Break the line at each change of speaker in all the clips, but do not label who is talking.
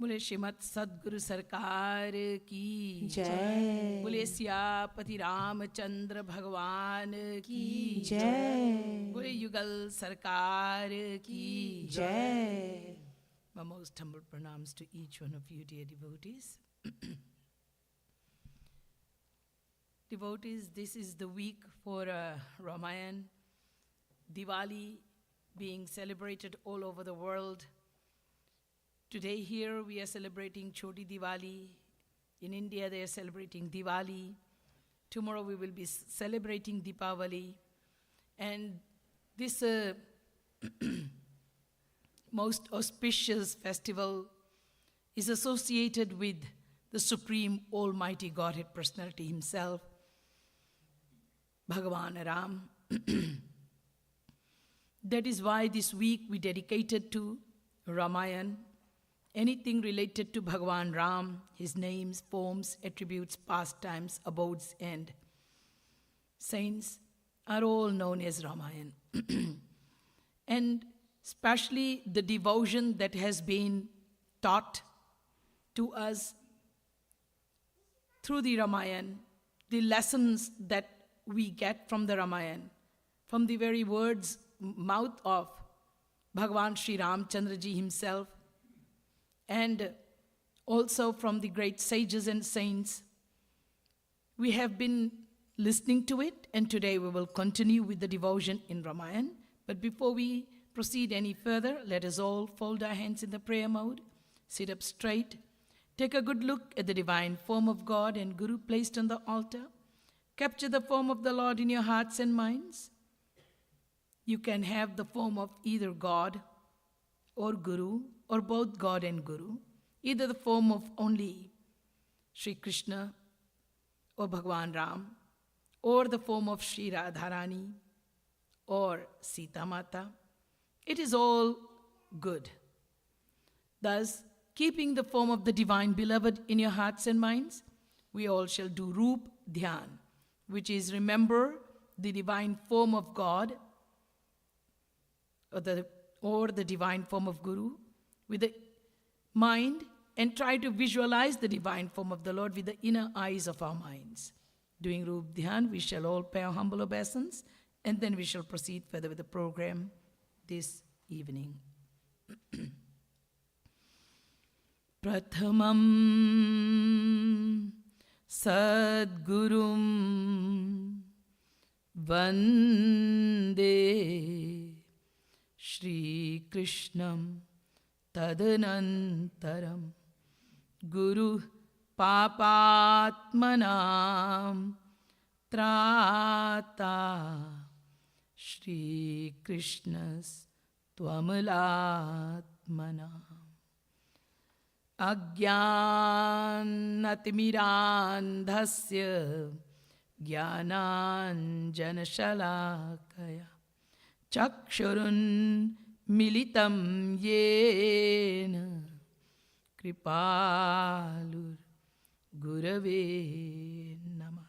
बोले श्रीमद सद्गुरु सरकार की
जय।
बोले सियापति रामचंद्र भगवान की
जय।
बोले युगल सरकार की
जय।
My most humble pranams to each one of you, dear devotees. Devotees, this is the week for Ramayan, Diwali being celebrated all over the world. Today here we are celebrating Choti Diwali. In India they are celebrating Diwali. Tomorrow we will be celebrating Deepavali. And this most auspicious festival is associated with the Supreme Almighty Godhead Personality Himself, Bhagavan Ram. That is why this week we dedicated to Ramayan. Anything related to Bhagavan Ram, his names, forms, attributes, pastimes, abodes, and saints are all known as Ramayan. And especially the devotion that has been taught to us through the Ramayan, the lessons that we get from the Ramayan, from the very words, mouth of Bhagavan Sri Ramchandra Ji himself, and also from the great sages and saints. We have been listening to it, and today we will continue with the devotion in Ramayan. But before we proceed any further, let us all fold our hands in the prayer mode, sit up straight, take a good look at the divine form of God and Guru placed on the altar. Capture the form of the Lord in your hearts and minds. You can have the form of either God or Guru, or both God and Guru, either the form of only Sri Krishna or Bhagavan Ram, or the form of Sri Radharani or Sita Mata. It is all good. Thus, keeping the form of the Divine Beloved in your hearts and minds, we all shall do Roop Dhyan, which is remember the divine form of God or the divine form of Guru with the mind, and try to visualize the divine form of the Lord with the inner eyes of our minds. Doing Roop Dhyan, we shall all pay our humble obeisance, and then we shall proceed further with the program this evening. Prathamam Sadgurum Vande Shri Krishnam Tadanantaram Guru Papatmanam Trata Shri Krishnas Twamalatmanam Ajnanatirandhasya Jnananjanashalakaya Chakshurun Militam Yena Kripalur Gurave Namah.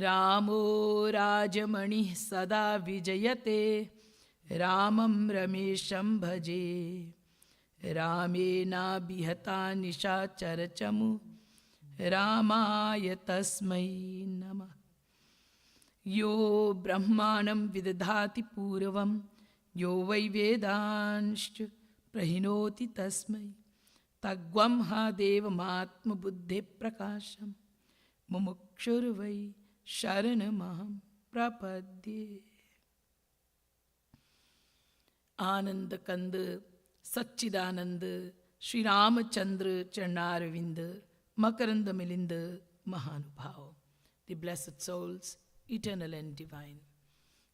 Ramo Rajamani Sada Vijayate Ramam Ramesham Bhaje Ramena Bihata Nishacharachamu Ramaya Tasmai Namah. Yo Brahmanam Vidadhati Puravam Yo Vai Vedanscha Prahinoti Tasmai Tagvam Ha Devamatma Buddhe Prakasham Mumukshurvai Sharanamaham Prapadye. Ananda Kanda Satchidananda Sri Ramachandra Charnaravinda Makaranda Milinda Mahanubhava. The blessed souls, eternal and divine.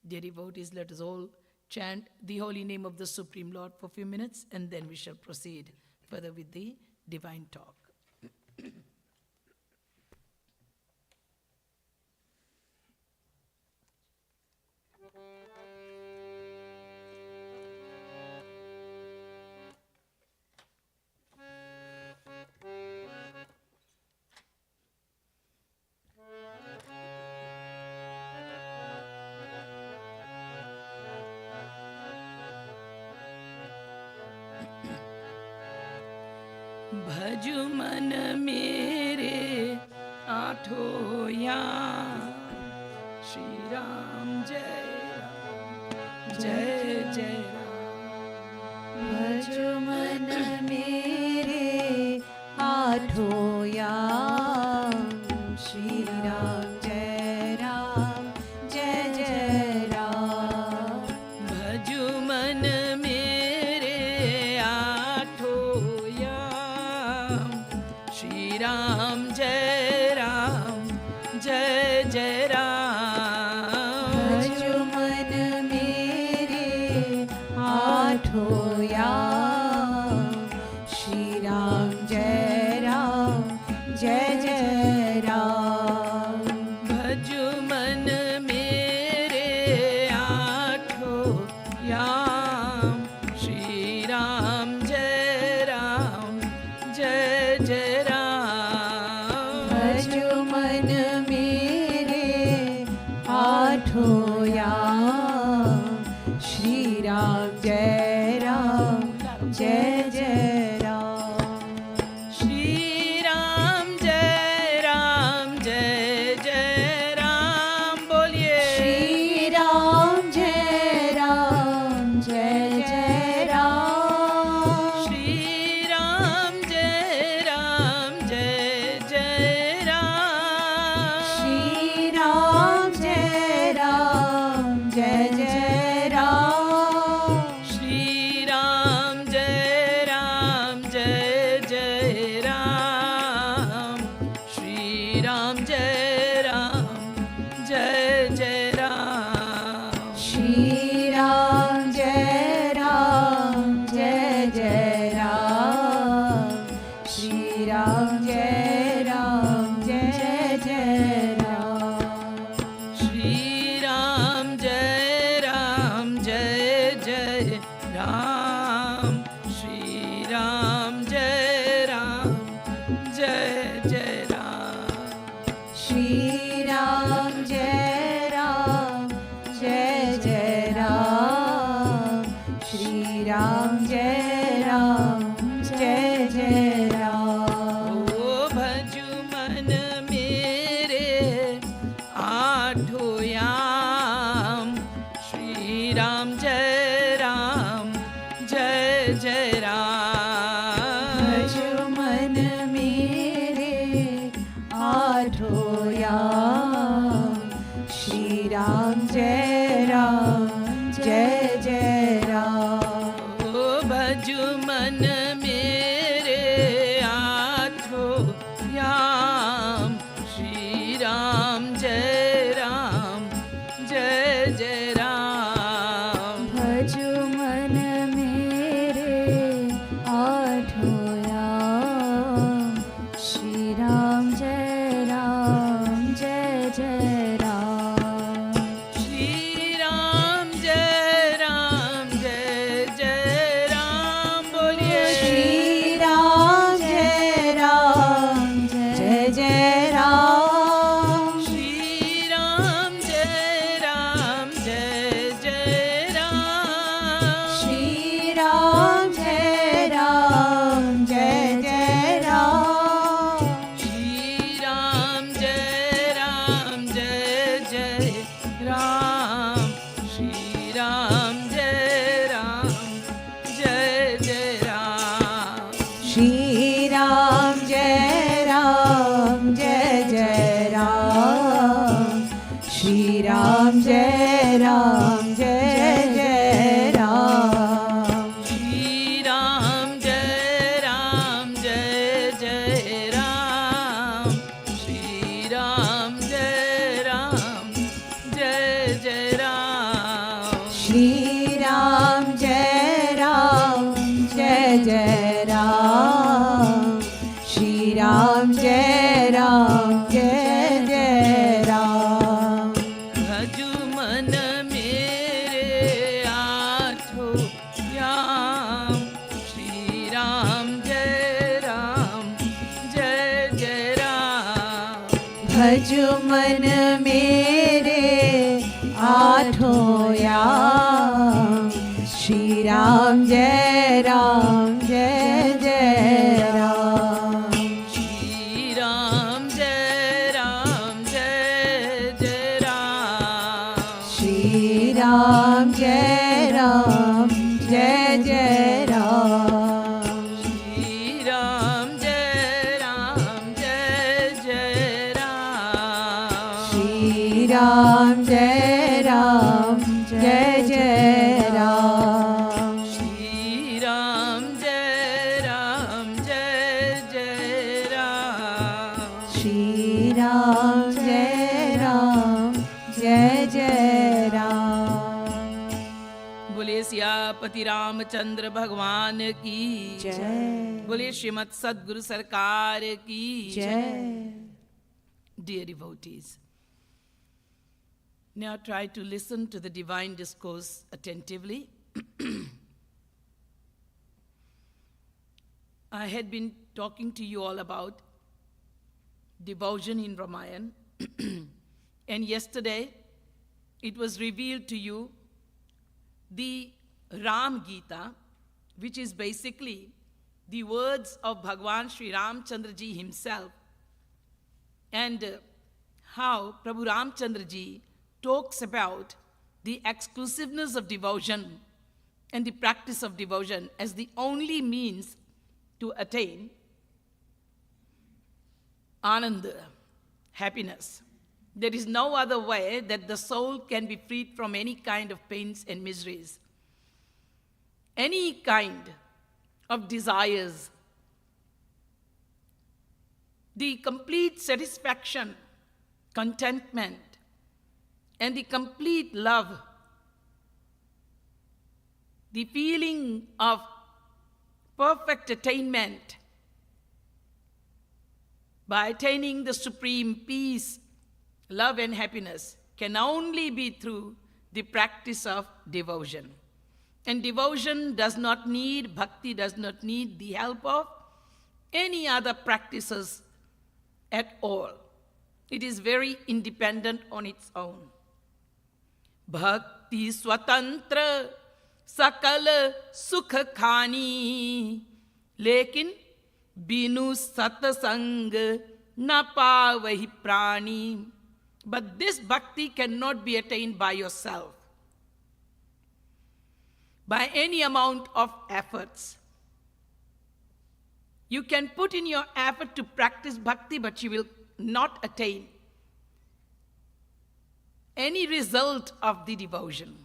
Dear devotees, let us all chant the holy name of the Supreme Lord for a few minutes, and then we shall proceed further with the divine talk. भजु मन मेरे आठों याम, श्री राम जय राम जय जय राम।
भजो मन मेरे आठों याम, श्री राम जय जय राम।
भजु मन मेरे आठों याम, श्री राम जय जय राम।
भजो मन मेरे आठों याम, श्री राम जय जय राम।
भजु मन मेरे आठों याम, श्री राम जय जय राम।
भजो मन मेरे आठों याम, श्री राम जय जय राम।
श्री राम जय जय राम। बोलिए
श्री राम जय जय राम।
श्री राम जय जय राम।
श्री राम जय जय राम।
श्री राम जय जय राम। श्री राम जय जय राम।
श्री राम जय जय राम। श्री राम जय जय राम।
श्री राम जय जय राम। श्री राम जय जय राम।
श्री राम जय जय राम। श्री राम जय जय राम।
ओ भजु मन मेरे आठों याम, श्री राम जय जय राम।
भजो मन मेरे आठों याम, श्री राम जय जय राम।
ओ भजु मन मेरे आठों याम, श्री राम जय जय राम।
भजो मन मेरे आठों याम, श्री राम जय जय राम।
श्री राम जय जय राम। बोलिए
श्री राम जय जय राम।
श्री राम जय जय राम।
श्री राम जय जय राम।
श्री राम जय जय राम। श्री राम जय जय राम।
श्री राम जय जय राम। श्री राम जय जय राम।
श्री राम जय जय राम। श्री राम जय जय राम।
श्री राम जय जय राम। श्री राम जय जय राम।
भजु मन मेरे आठों याम, श्री राम जय जय राम।
भजो मन मेरे आठों याम, श्री राम जय जय Ram. Ram, Jai Ram, Jai Jai Ram.
Shri Ram, Jai Ram, Jai Jai Ram.
Shri Ram, Jai Ram, Jai Jai Ram.
बोले सियापति रामचंद्र भगवान की
Jai.
बोले श्रीमद सद्गुरु सरकार की
Jai.
Dear devotees, now try to listen to the divine discourse attentively. I had been talking to you all about devotion in Ramayan, and yesterday it was revealed to you the Ram Gita, which is basically the words of Bhagwan Sri Ramchandra Ji himself, and how Prabhu Ramchandra Ji talks about the exclusiveness of devotion and the practice of devotion as the only means to attain ananda, happiness. There is no other way that the soul can be freed from any kind of pains and miseries, any kind of desires. The complete satisfaction, contentment, and the complete love, the feeling of perfect attainment by attaining the supreme peace, love and happiness can only be through the practice of devotion. And devotion does not need, bhakti does not need the help of any other practices at all. It is very independent on its own. Bhakti swatantra sakal sukh khani, lekin binu satsang na pavahi prani. But this bhakti cannot be attained by yourself, by any amount of efforts. You can put in your effort to practice bhakti, but you will not attain any result of the devotion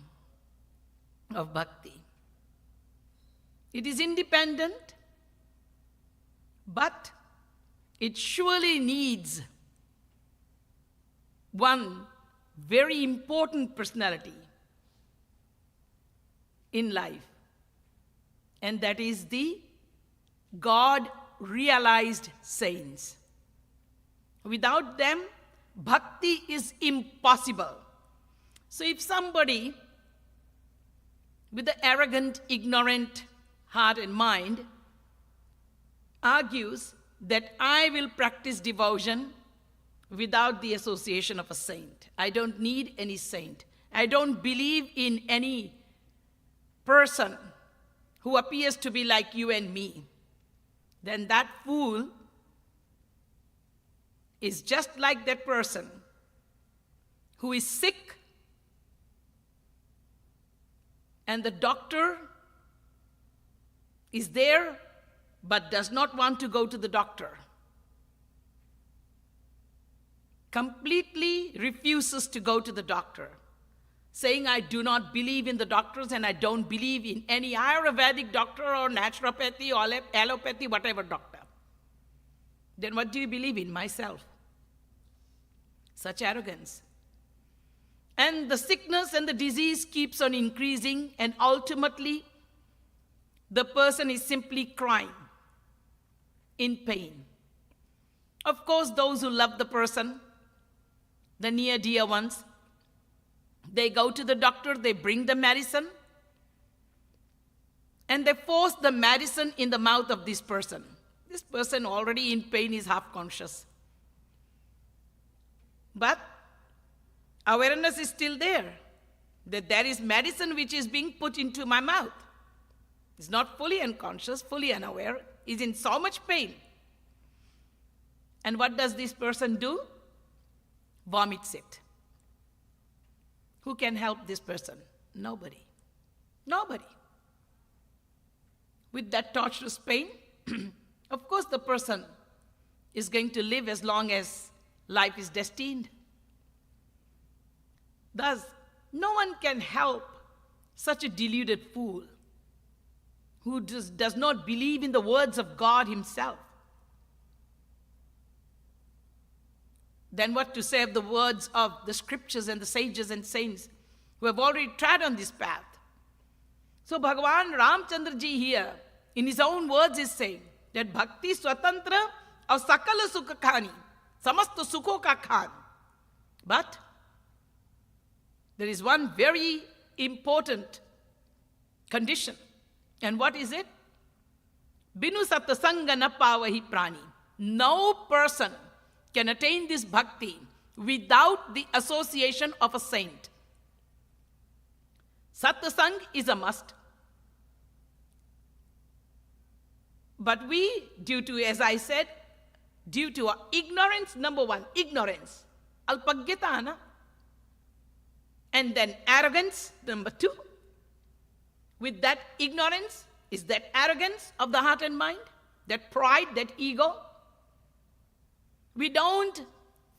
of bhakti. It is independent, but it surely needs one very important personality in life, and that is the God-realized saints. Without them, bhakti is impossible. So if somebody with an arrogant, ignorant heart and mind argues that I will practice devotion without the association of a saint, I don't need any saint, I don't believe in any person who appears to be like you and me, then that fool is just like that person who is sick and the doctor is there but does not want to go to the doctor, completely refuses to go to the doctor, saying, I do not believe in the doctors and I don't believe in any Ayurvedic doctor or naturopathy or allopathy, whatever doctor. Then what do you believe in? Myself. Such arrogance. And the sickness and the disease keeps on increasing, and ultimately the person is simply crying in pain. Of course, those who love the person, the near dear ones, they go to the doctor, they bring the medicine, and they force the medicine in the mouth of this person. This person already in pain is half conscious. But awareness is still there, that there is medicine which is being put into my mouth. It's not fully unconscious, fully unaware, is in so much pain. And what does this person do? Vomits it. Who can help this person? Nobody. Nobody. With that torturous pain, of course the person is going to live as long as life is destined. Thus, no one can help such a deluded fool who does not believe in the words of God himself. Then what to say of the words of the scriptures and the sages and saints who have already trod on this path? So Bhagavan Ramchandra ji here, in his own words, is saying that bhakti swatantra aur sakala sukha khani, samasta sukho ka khan. But there is one very important condition. And what is it? Binu satsanga na pavahi prani. No person can attain this bhakti without the association of a saint. Satsang is a must. But we, due to, as I said, due to our ignorance, number one, ignorance, alpagyata, and then arrogance, number two. With that ignorance is that arrogance of the heart and mind, that pride, that ego. We don't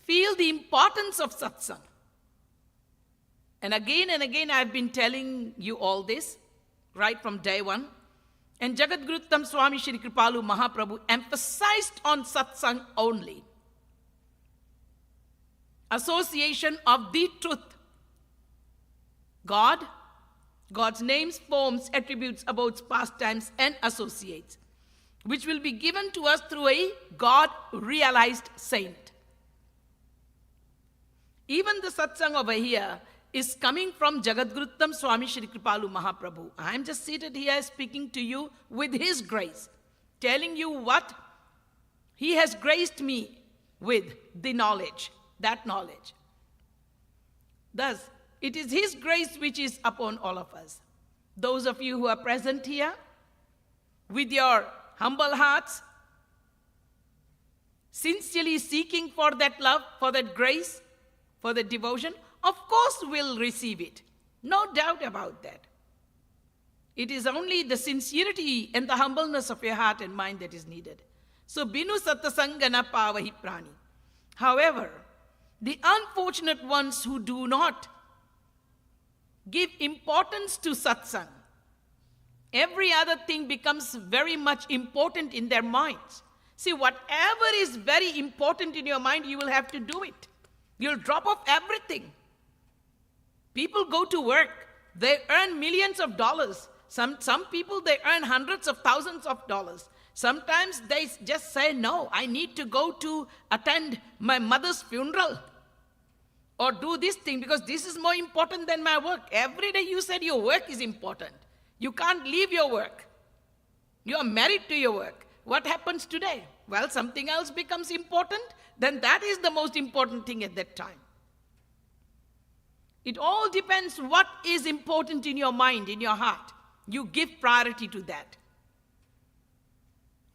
feel the importance of satsang. And again I've been telling you all this right from day one. And Jagadguruttam Swami Shri Kripalu Mahaprabhu emphasized on satsang only. Association of the truth. God's names, forms, attributes, abodes, pastimes, and associates, which will be given to us through a God-realized saint. Even the satsang over here is coming from Jagadguruttam Swami Shri Kripalu Mahaprabhu. I am just seated here speaking to you with his grace, telling you what he has graced me with, the knowledge, that knowledge. Thus, it is his grace which is upon all of us. Those of you who are present here, with your humble hearts, sincerely seeking for that love, for that grace, for that devotion, of course will receive it. No doubt about that. It is only the sincerity and the humbleness of your heart and mind that is needed. So, binu satsanga na pavahi prani. However, the unfortunate ones who do not give importance to satsang, every other thing becomes very much important in their minds. See, whatever is very important in your mind, you will have to do it. You'll drop off everything. People go to work. They earn millions of dollars. Some people, they earn hundreds of thousands of dollars. Sometimes they just say, no, I need to go to attend my mother's funeral or do this thing because this is more important than my work. Every day you said your work is important. You can't leave your work. You are married to your work. What happens today? Well, something else becomes important. Then that is the most important thing at that time. It all depends what is important in your mind, in your heart. You give priority to that.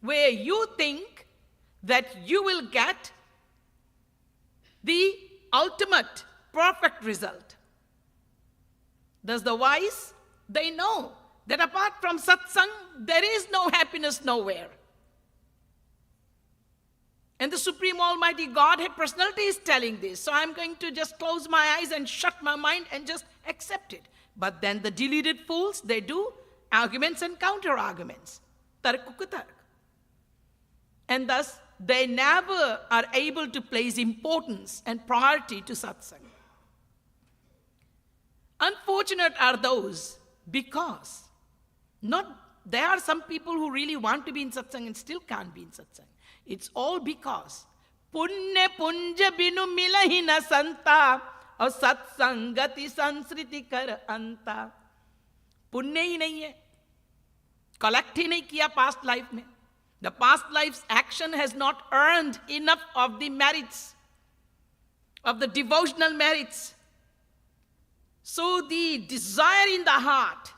Where you think that you will get the ultimate, perfect result. Thus the wise, they know that apart from satsang, there is no happiness nowhere. And the Supreme Almighty Godhead personality is telling this. So I'm going to just close my eyes and shut my mind and just accept it. But then the deluded fools, they do arguments and counter-arguments. Tarkukutark. And thus, they never are able to place importance and priority to satsang. Unfortunate are those because there are some people who really want to be in satsang and still can't be in satsang. It's all because punya punja binu milahina santa aur satsangati sansriti kar anta. पुण्य ही नहीं है, collect ही नहीं किया past life में. The past life's action has not earned enough of the merits, of the devotional merits. So the desire in the heart,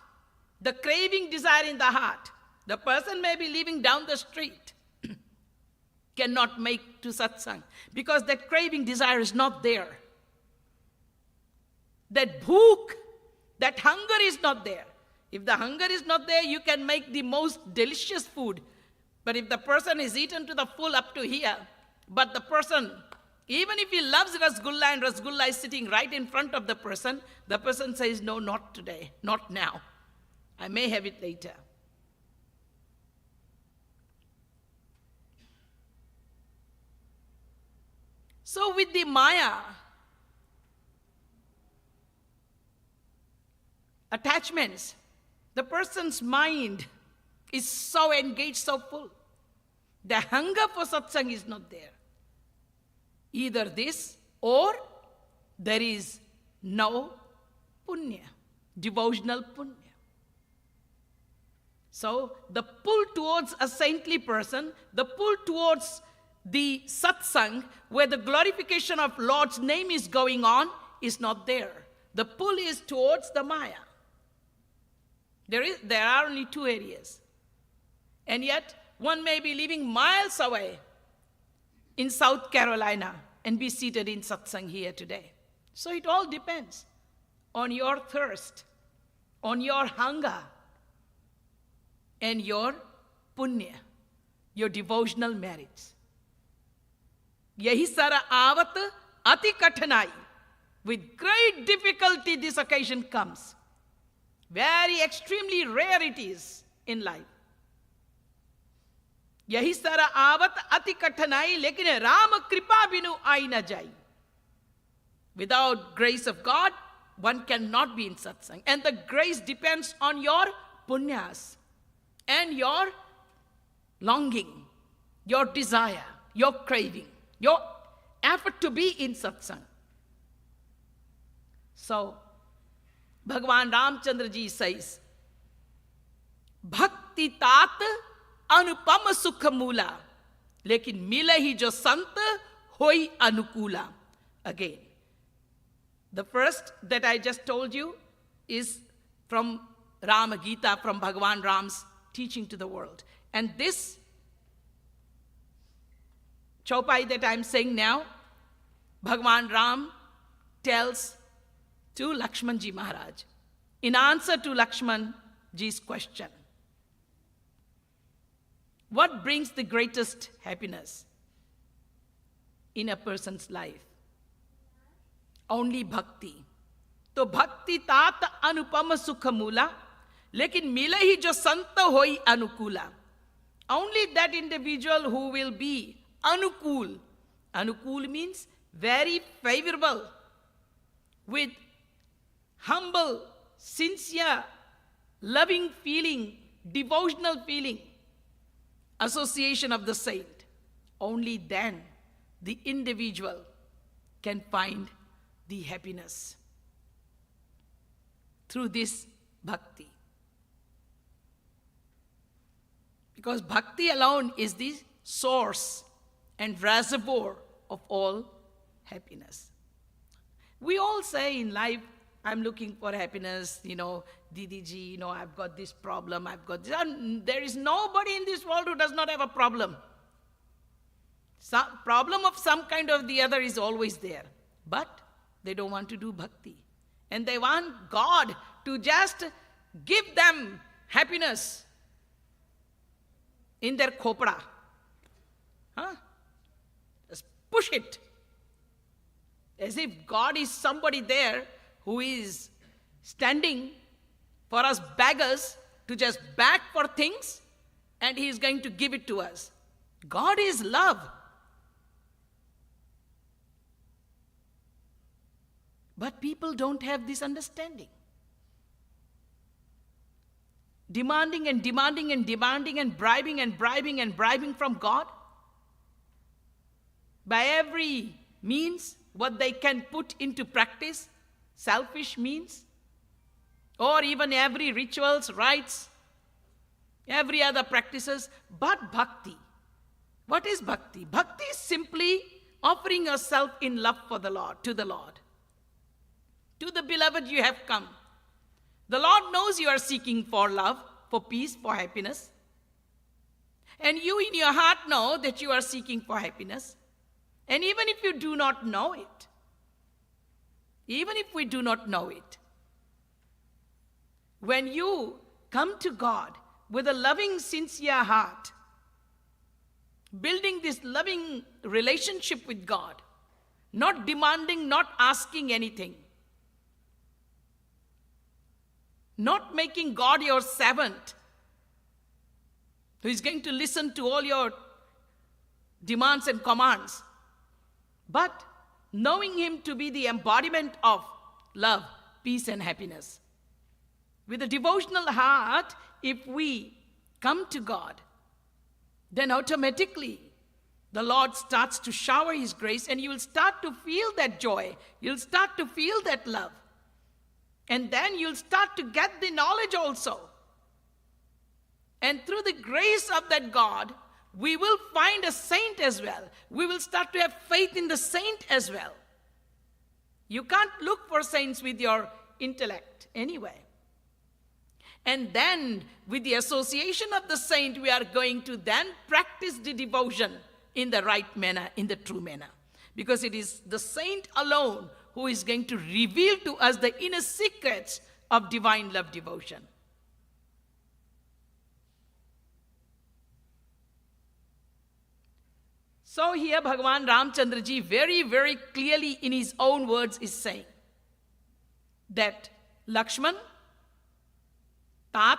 the craving desire in the heart, the person may be living down the street, cannot make to satsang because that craving desire is not there. That bhook, that hunger is not there. If the hunger is not there, you can make the most delicious food. But if the person is eaten to the full up to here, but the person Even if he loves Rasgulla and Rasgulla is sitting right in front of the person says, no, not today, not now. I may have it later. So with the Maya, attachments, the person's mind is so engaged, so full. The hunger for satsang is not there. Either this or there is no punya, devotional punya. So the pull towards a saintly person, the pull towards the satsang where the glorification of Lord's name is going on is not there. The pull is towards the Maya. There are only two areas. And yet one may be living miles away in South Carolina and be seated in satsang here today. So it all depends on your thirst, on your hunger, and your punya, your devotional merits. Yahi sara avat ati kathanai. With great difficulty this occasion comes. Very extremely rare it is in life. Yahi sara avat ati kathanai, lekin Ram kripa binu ai na jai. Without grace of God, one cannot be in satsang. And the grace depends on your punyas and your longing, your desire, your craving, your effort to be in satsang. So, Bhagavan Ramchandra ji says, Bhakti tat anupama sukha mula, lekin mile hi jo sant hoi anukula. Again, the first that I just told you is from Rama Gita, from Bhagavan Ram's teaching to the world. And this chaupai that I'm saying now, Bhagavan Ram tells to Lakshman ji Maharaj in answer to Lakshman ji's question. What brings the greatest happiness in a person's life? Only bhakti. So bhakti tat anupama sukha mula, lekin mile hi jo santa hoi anukula. Only that individual who will be anukul. Anukul means very favorable, with humble, sincere, loving feeling, devotional feeling, association of the saint. Only then the individual can find the happiness through this bhakti. Because bhakti alone is the source and reservoir of all happiness. We all say in life, I'm looking for happiness, Didi ji, I've got this problem, I've got this. And there is nobody in this world who does not have a problem. Some problem of some kind or the other is always there. But they don't want to do bhakti. And they want God to just give them happiness in their khopra. Just push it. As if God is somebody there who is standing for us beggars to just beg for things and he is going to give it to us. God is love. But people don't have this understanding. Demanding and demanding and demanding and bribing and bribing and bribing from God by every means what they can put into practice, selfish means, or even every rituals, rites, every other practices, but bhakti. What is bhakti? Bhakti is simply offering yourself in love for the Lord, to the Lord. To the beloved you have come. The Lord knows you are seeking for love, for peace, for happiness. And you in your heart know that you are seeking for happiness. And even if you do not know it, even if we do not know it, when you come to God with a loving, sincere heart, building this loving relationship with God, not demanding, not asking anything, not making God your servant who is going to listen to all your demands and commands, but knowing Him to be the embodiment of love, peace, and happiness. With a devotional heart, if we come to God, then automatically the Lord starts to shower His grace, and you will start to feel that joy. You'll start to feel that love. And then you'll start to get the knowledge also. And through the grace of that God, we will find a saint as well. We will start to have faith in the saint as well. You can't look for saints with your intellect anyway. And then, with the association of the saint, we are going to then practice the devotion in the right manner, in the true manner. Because it is the saint alone who is going to reveal to us the inner secrets of divine love devotion. So here Bhagavan Ramchandra ji very, very clearly in his own words is saying that Lakshman, Tat,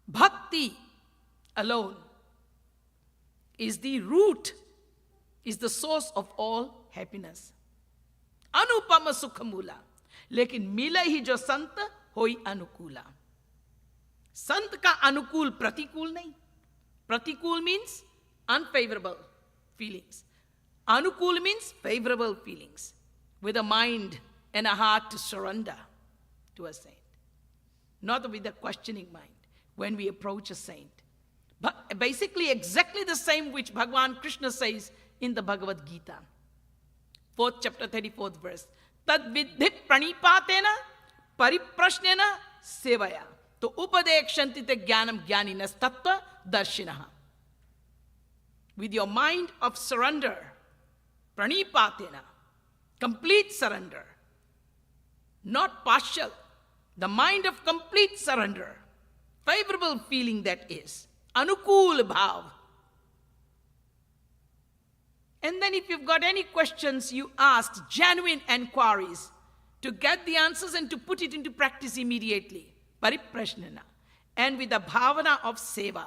Bhakti alone is the root, is the source of all happiness. Anupama sukhamula. Lekin mila hi jo sant hoi anukula. Sant ka anukul pratikul nahi. Pratikul means unfavorable feelings. Anukul means favorable feelings. With a mind and a heart to surrender to a saint. Not with a questioning mind when we approach a saint. But basically exactly the same which Bhagavan Krishna says in the Bhagavad Gita. 4th chapter, 34th verse. Tad vidhi pranipatena pariprashnena sevaya. To upadekshanti te jnanam jnaninas tattva darshinaha. With your mind of surrender, pranipatena, complete surrender, not partial, the mind of complete surrender, favorable feeling that is, anukul bhav. And then if you've got any questions, you ask genuine enquiries to get the answers and to put it into practice immediately, pariprashnana, and with a bhavana of seva,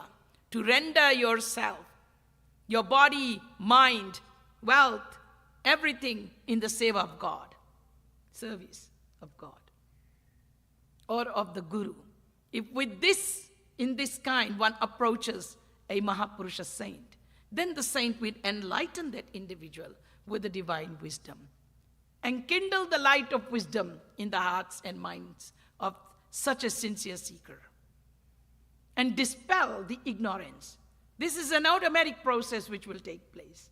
to render yourself, your body, mind, wealth, everything in the seva of God, service of God, or of the Guru. If with this, in this kind, one approaches a Mahapurusha saint, then the saint will enlighten that individual with the divine wisdom and kindle the light of wisdom in the hearts and minds of such a sincere seeker and dispel the ignorance. This is an automatic process which will take place.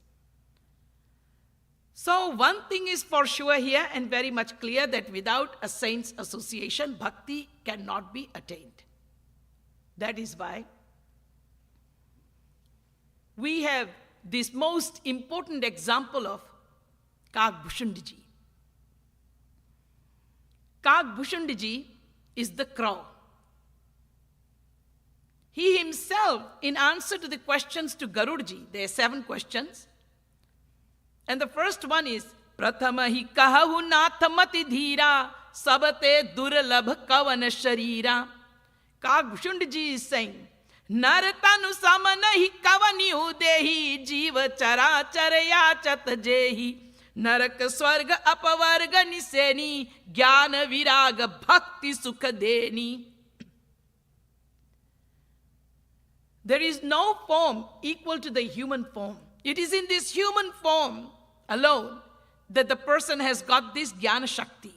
So one thing is for sure here and very much clear, that without a saint's association, bhakti cannot be attained. That is why we have this most important example of Kagbhushundji. Kagbhushundji is the crow. He himself, in answer to the questions to Garudji, there are 7 questions. And the first one is, Prathama hi kahahu nathamati dhira, sabate durlabh kavan sharira. Kagbhushundji is saying, Naratanu samanahi kavani udehi, jiva chara charaya chat jehi, narak swarga apavarga niseni, jnana viraga bhakti sukha deni. There is no form equal to the human form. It is in this human form alone that the person has got this jnana shakti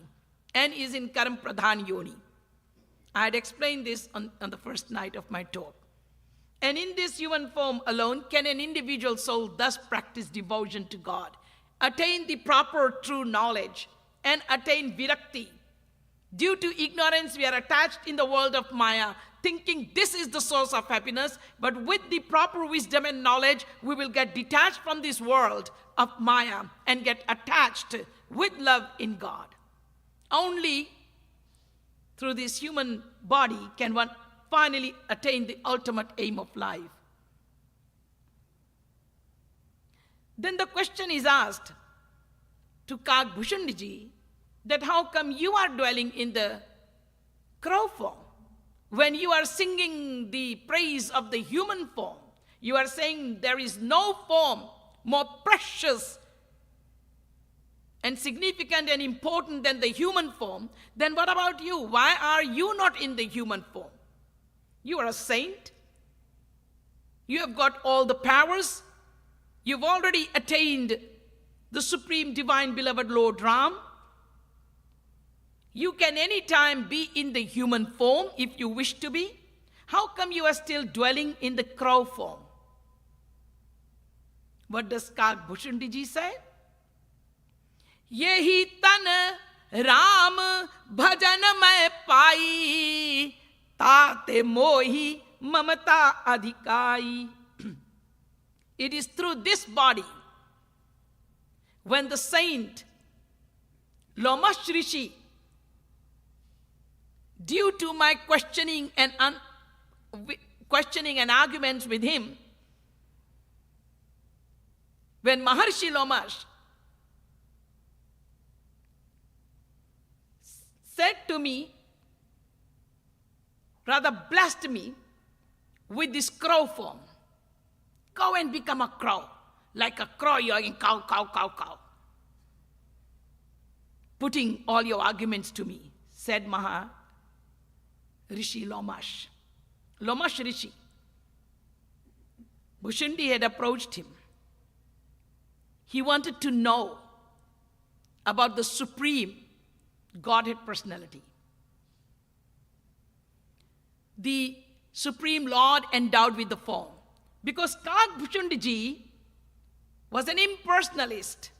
and is in karam pradhan yoni. I had explained this on the first night of my talk. And in this human form alone can an individual soul thus practice devotion to God, attain the proper true knowledge, and attain virakti. Due to ignorance, we are attached in the world of Maya, thinking this is the source of happiness, but with the proper wisdom and knowledge, we will get detached from this world of Maya and get attached with love in God. Only through this human body can one finally attain the ultimate aim of life. Then the question is asked, to Kagbhushandji that how come you are dwelling in the crow form when you are singing the praise of the human form? You are saying there is no form more precious and significant and important than the human form. Then what about you? Why are you not in the human form? You are a saint. You have got all the powers. You've already attained the supreme divine beloved Lord Ram. You can anytime be in the human form if you wish to be. How come you are still dwelling in the crow form? What does Kagbhushandji say? Yehi tan Ram bhajan mai pai, tate mohi mamata adhikai. It is through this body, when the saint Lomash Rishi, due to my questioning and arguments with him, when Maharshi Lomash said to me, rather blessed me with this crow form. Go and become a crow. Like a crow, you're in cow, cow, cow, cow. Putting all your arguments to me, said Rishi Lomash. Lomash Rishi. Bhushandji had approached him. He wanted to know about the supreme Godhead personality. The Supreme Lord endowed with the form. Because Kagbhushandji was an impersonalist.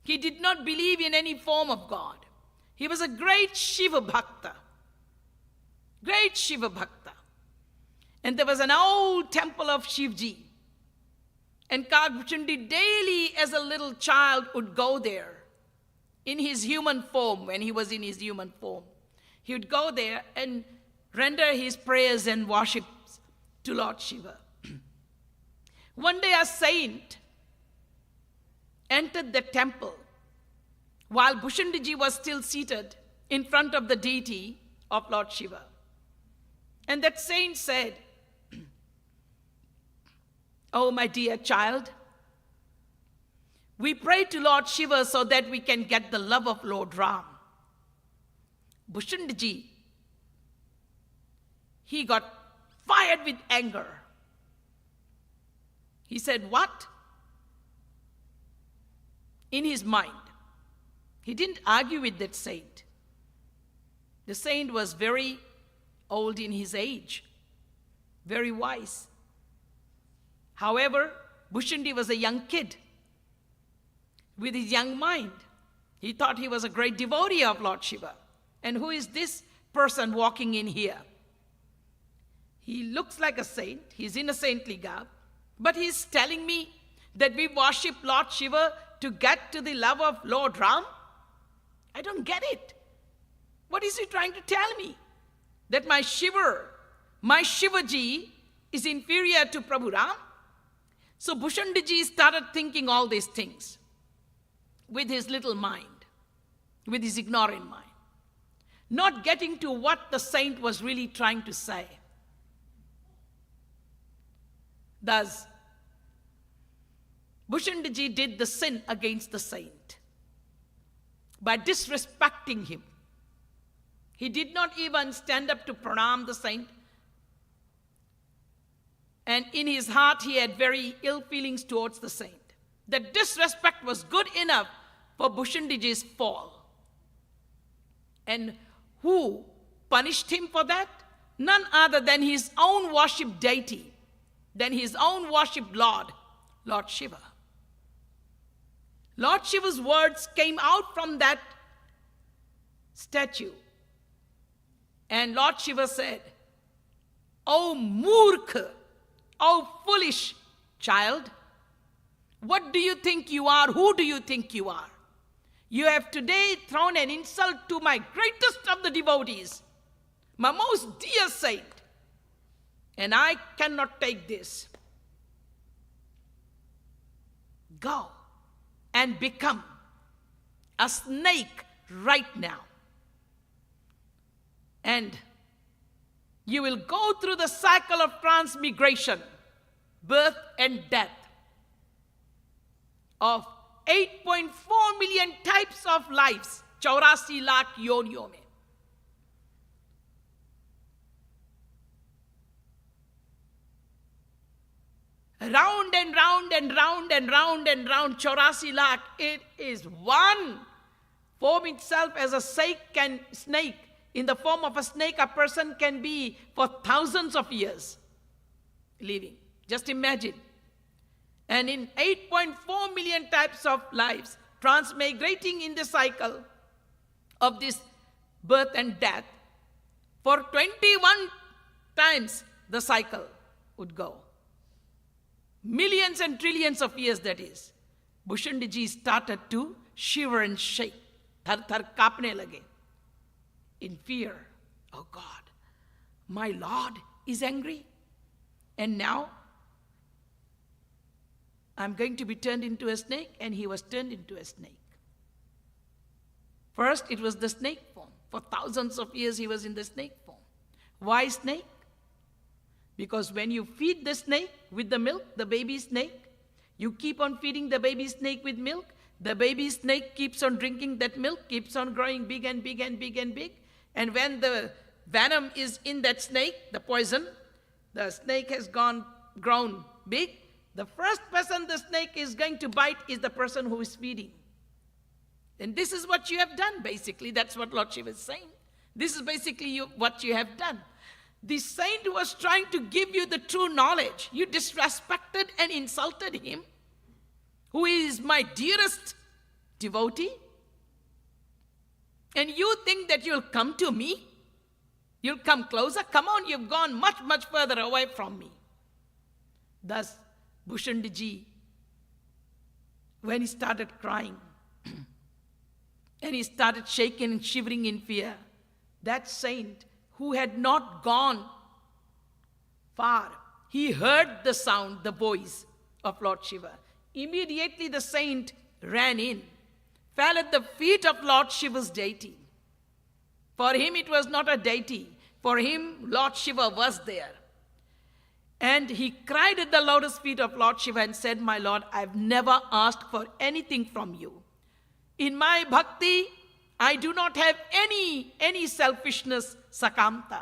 He did not believe in any form of God. He was a great Shiva Bhakta. Great Shiva Bhakta. And there was an old temple of Shivji. And Kagbhushandji daily as a little child would go there in his human form, when he was in his human form. He would go there and render his prayers and worships to Lord Shiva. One day a saint entered the temple while Bhushandji was still seated in front of the deity of Lord Shiva. And that saint said, "Oh, my dear child, we pray to Lord Shiva so that we can get the love of Lord Ram." Bhushandji, he got fired with anger. He said, "What?" In his mind. He didn't argue with that saint. The saint was very old in his age, very wise. However, Bhushandji was a young kid with his young mind. He thought he was a great devotee of Lord Shiva. And who is this person walking in here? He looks like a saint. He's in a saintly garb. But he's telling me that we worship Lord Shiva to get to the love of Lord Ram? I don't get it. What is he trying to tell me? That my Shivaji is inferior to Prabhu Ram? So Bhushandji started thinking all these things with his little mind, with his ignorant mind, not getting to what the saint was really trying to say. Thus, Bhushandji did the sin against the saint by disrespecting him. He did not even stand up to pranam the saint. And in his heart, he had very ill feelings towards the saint. That disrespect was good enough for Bhushandji's fall. And who punished him for that? None other than his own worshipped deity, than his own worshipped Lord, Lord Shiva. Lord Shiva's words came out from that statue. And Lord Shiva said, "O Murkha, O foolish child, what do you think you are? Who do you think you are? You have today thrown an insult to my greatest of the devotees, my most dear saint, and I cannot take this. Go and become a snake right now. And you will go through the cycle of transmigration, birth and death, of 8.4 million types of lives, 84 lakh योनियों में. Round and round and round and round and round, 84 lakh. It is one form itself as a snake. In the form of a snake, a person can be for thousands of years living. Just imagine. And in 8.4 million types of lives, transmigrating in the cycle of this birth and death, for 21 times the cycle would go. Millions and trillions of years, that is. Bhushandiji started to shiver and shake. Thar thar kaapne lage. In fear. Oh God, my Lord is angry. And now, I'm going to be turned into a snake, and he was turned into a snake. First, it was the snake form. For thousands of years, he was in the snake form. Why snake? Because when you feed the snake with the milk, the baby snake, you keep on feeding the baby snake with milk, the baby snake keeps on drinking that milk, keeps on growing big and big and big and big. And when the venom is in that snake, the poison, the snake has grown big, the first person the snake is going to bite is the person who is feeding. And this is what you have done, basically. That's what Lord Shiva is saying. This is basically what you have done. The saint was trying to give you the true knowledge. You disrespected and insulted him, who is my dearest devotee. And you think that you'll come to me? You'll come closer? Come on, you've gone much, much further away from me. Thus, Bhushandiji, when he started crying, and he started shaking and shivering in fear, that saint who had not gone far, he heard the sound, the voice of Lord Shiva. Immediately the saint ran in, fell at the feet of Lord Shiva's deity. For him it was not a deity. For him, Lord Shiva was there. And he cried at the lotus feet of Lord Shiva and said, my Lord, I've never asked for anything from you. In my bhakti, I do not have any selfishness, sakamta.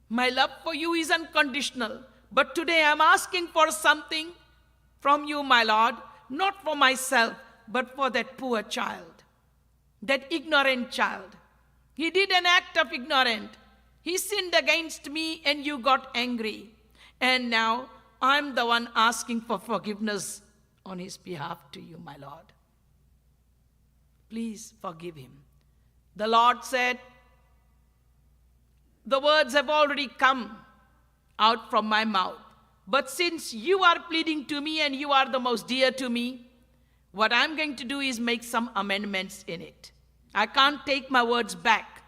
My love for you is unconditional. But today I'm asking for something from you, my Lord, not for myself, but for that poor child, that ignorant child. He did an act of ignorance. He sinned against me and you got angry. And now I'm the one asking for forgiveness on his behalf to you, my Lord. Please forgive him. The Lord said, the words have already come out from my mouth. But since you are pleading to me and you are the most dear to me, what I'm going to do is make some amendments in it. I can't take my words back.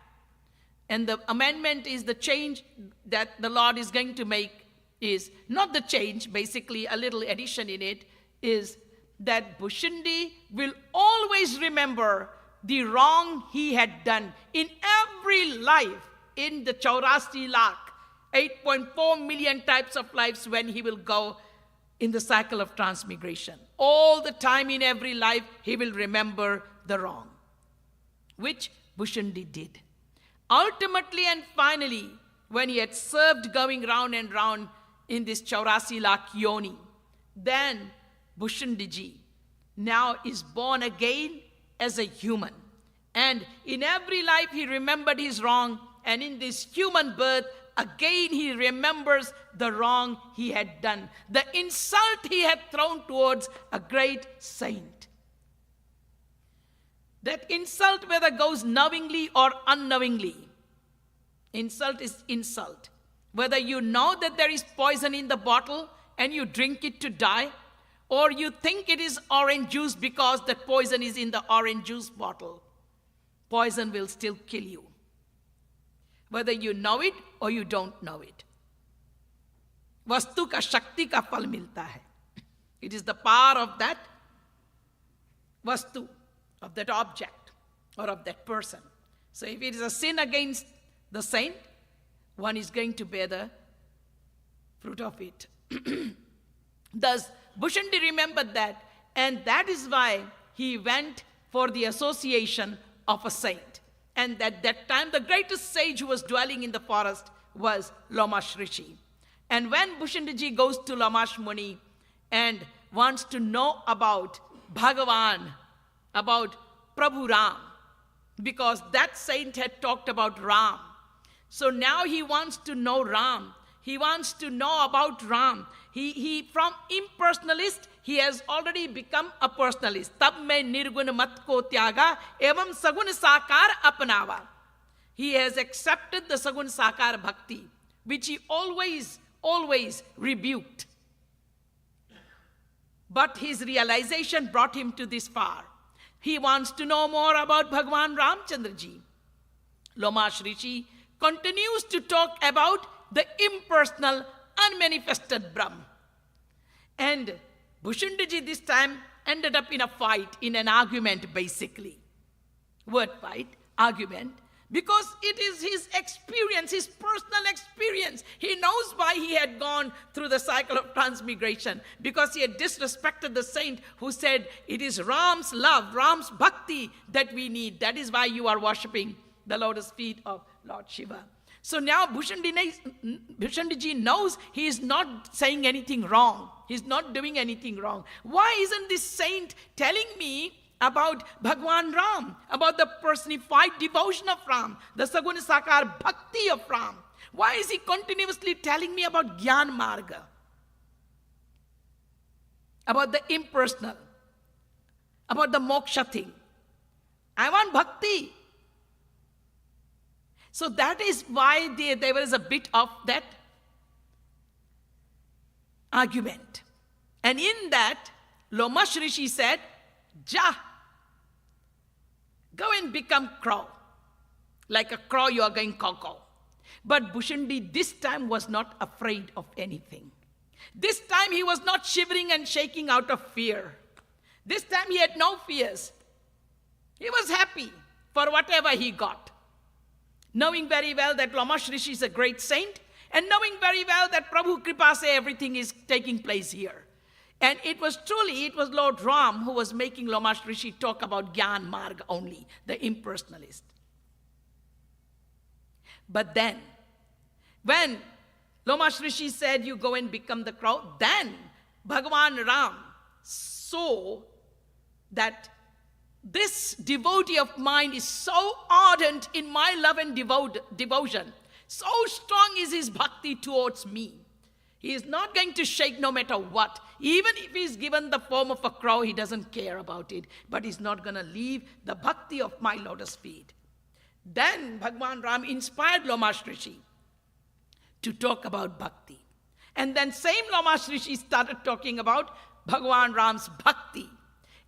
And the amendment is the change that the Lord is going to make is, not the change, basically a little addition in it, is that Bhushandi will always remember the wrong he had done in every life in the 84 lakh, 8.4 million types of lives when he will go in the cycle of transmigration. All the time in every life, he will remember the wrong, which Bhushandi did. Ultimately and finally, when he had served going round and round in this 84 lakh yoni, then Bhushandiji now is born again as a human. And in every life he remembered his wrong, and in this human birth, again he remembers the wrong he had done, the insult he had thrown towards a great saint. That insult, whether goes knowingly or unknowingly, insult is insult. Whether you know that there is poison in the bottle and you drink it to die, or you think it is orange juice because the poison is in the orange juice bottle, poison will still kill you. Whether you know it or you don't know it. Vastu ka shakti ka phal milta hai. It is the power of that vastu, of that object or of that person. So if it is a sin against the saint, one is going to bear the fruit of it. Thus, Bhushundi remembered that, and that is why he went for the association of a saint. And at that time, the greatest sage who was dwelling in the forest was Lomash Rishi. And when Bhushundiji goes to Lomash Muni and wants to know about Bhagavan, about Prabhu Ram, because that saint had talked about Ram. So now he wants to know Ram. He wants to know about Ram. He from impersonalist, he has already become a personalist. Tab mein nirgun mat ko tyaga evam sagun sakar apnawa. He has accepted the sagun sakar bhakti, which he always rebuked. But his realization brought him to this far. He wants to know more about Bhagwan Ramchandraji. Lomash Rishi continues to talk about the impersonal, unmanifested Brahm. And Bhushundiji this time ended up in a fight, in an argument basically. Word fight, argument. Because it is his experience, his personal experience. He knows why he had gone through the cycle of transmigration. Because he had disrespected the saint who said, it is Ram's love, Ram's bhakti that we need. That is why you are worshipping the lotus feet of Lord Shiva. So now Bhushundiji knows he is not saying anything wrong. He's not doing anything wrong. Why isn't this saint telling me about Bhagwan Ram, about the personified devotion of Ram, the Sagun Sakar Bhakti of Ram? Why is he continuously telling me about Gyan Marga? About the impersonal, about the moksha thing. I want bhakti. So that is why there was a bit of that argument. And in that, Lomash Rishi said, Ja, go and become crow. Like a crow, you are going caw-caw. But Bhushundi this time was not afraid of anything. This time he was not shivering and shaking out of fear. This time he had no fears. He was happy for whatever he got. Knowing very well that Lomash Rishi is a great saint, and knowing very well that Prabhu Kripa se everything is taking place here. And it was Lord Ram who was making Lomash Rishi talk about Gyan Marg only, the impersonalist. But then, when Lomash Rishi said, you go and become the crow, then Bhagavan Ram saw that this devotee of mine is so ardent in my love and devotion. So strong is his bhakti towards me. He is not going to shake no matter what. Even if he is given the form of a crow, he doesn't care about it. But he's not going to leave the bhakti of my lotus feet. Then Bhagwan Ram inspired Lomash Rishi to talk about bhakti. And then same Lomash Rishi started talking about Bhagwan Ram's bhakti.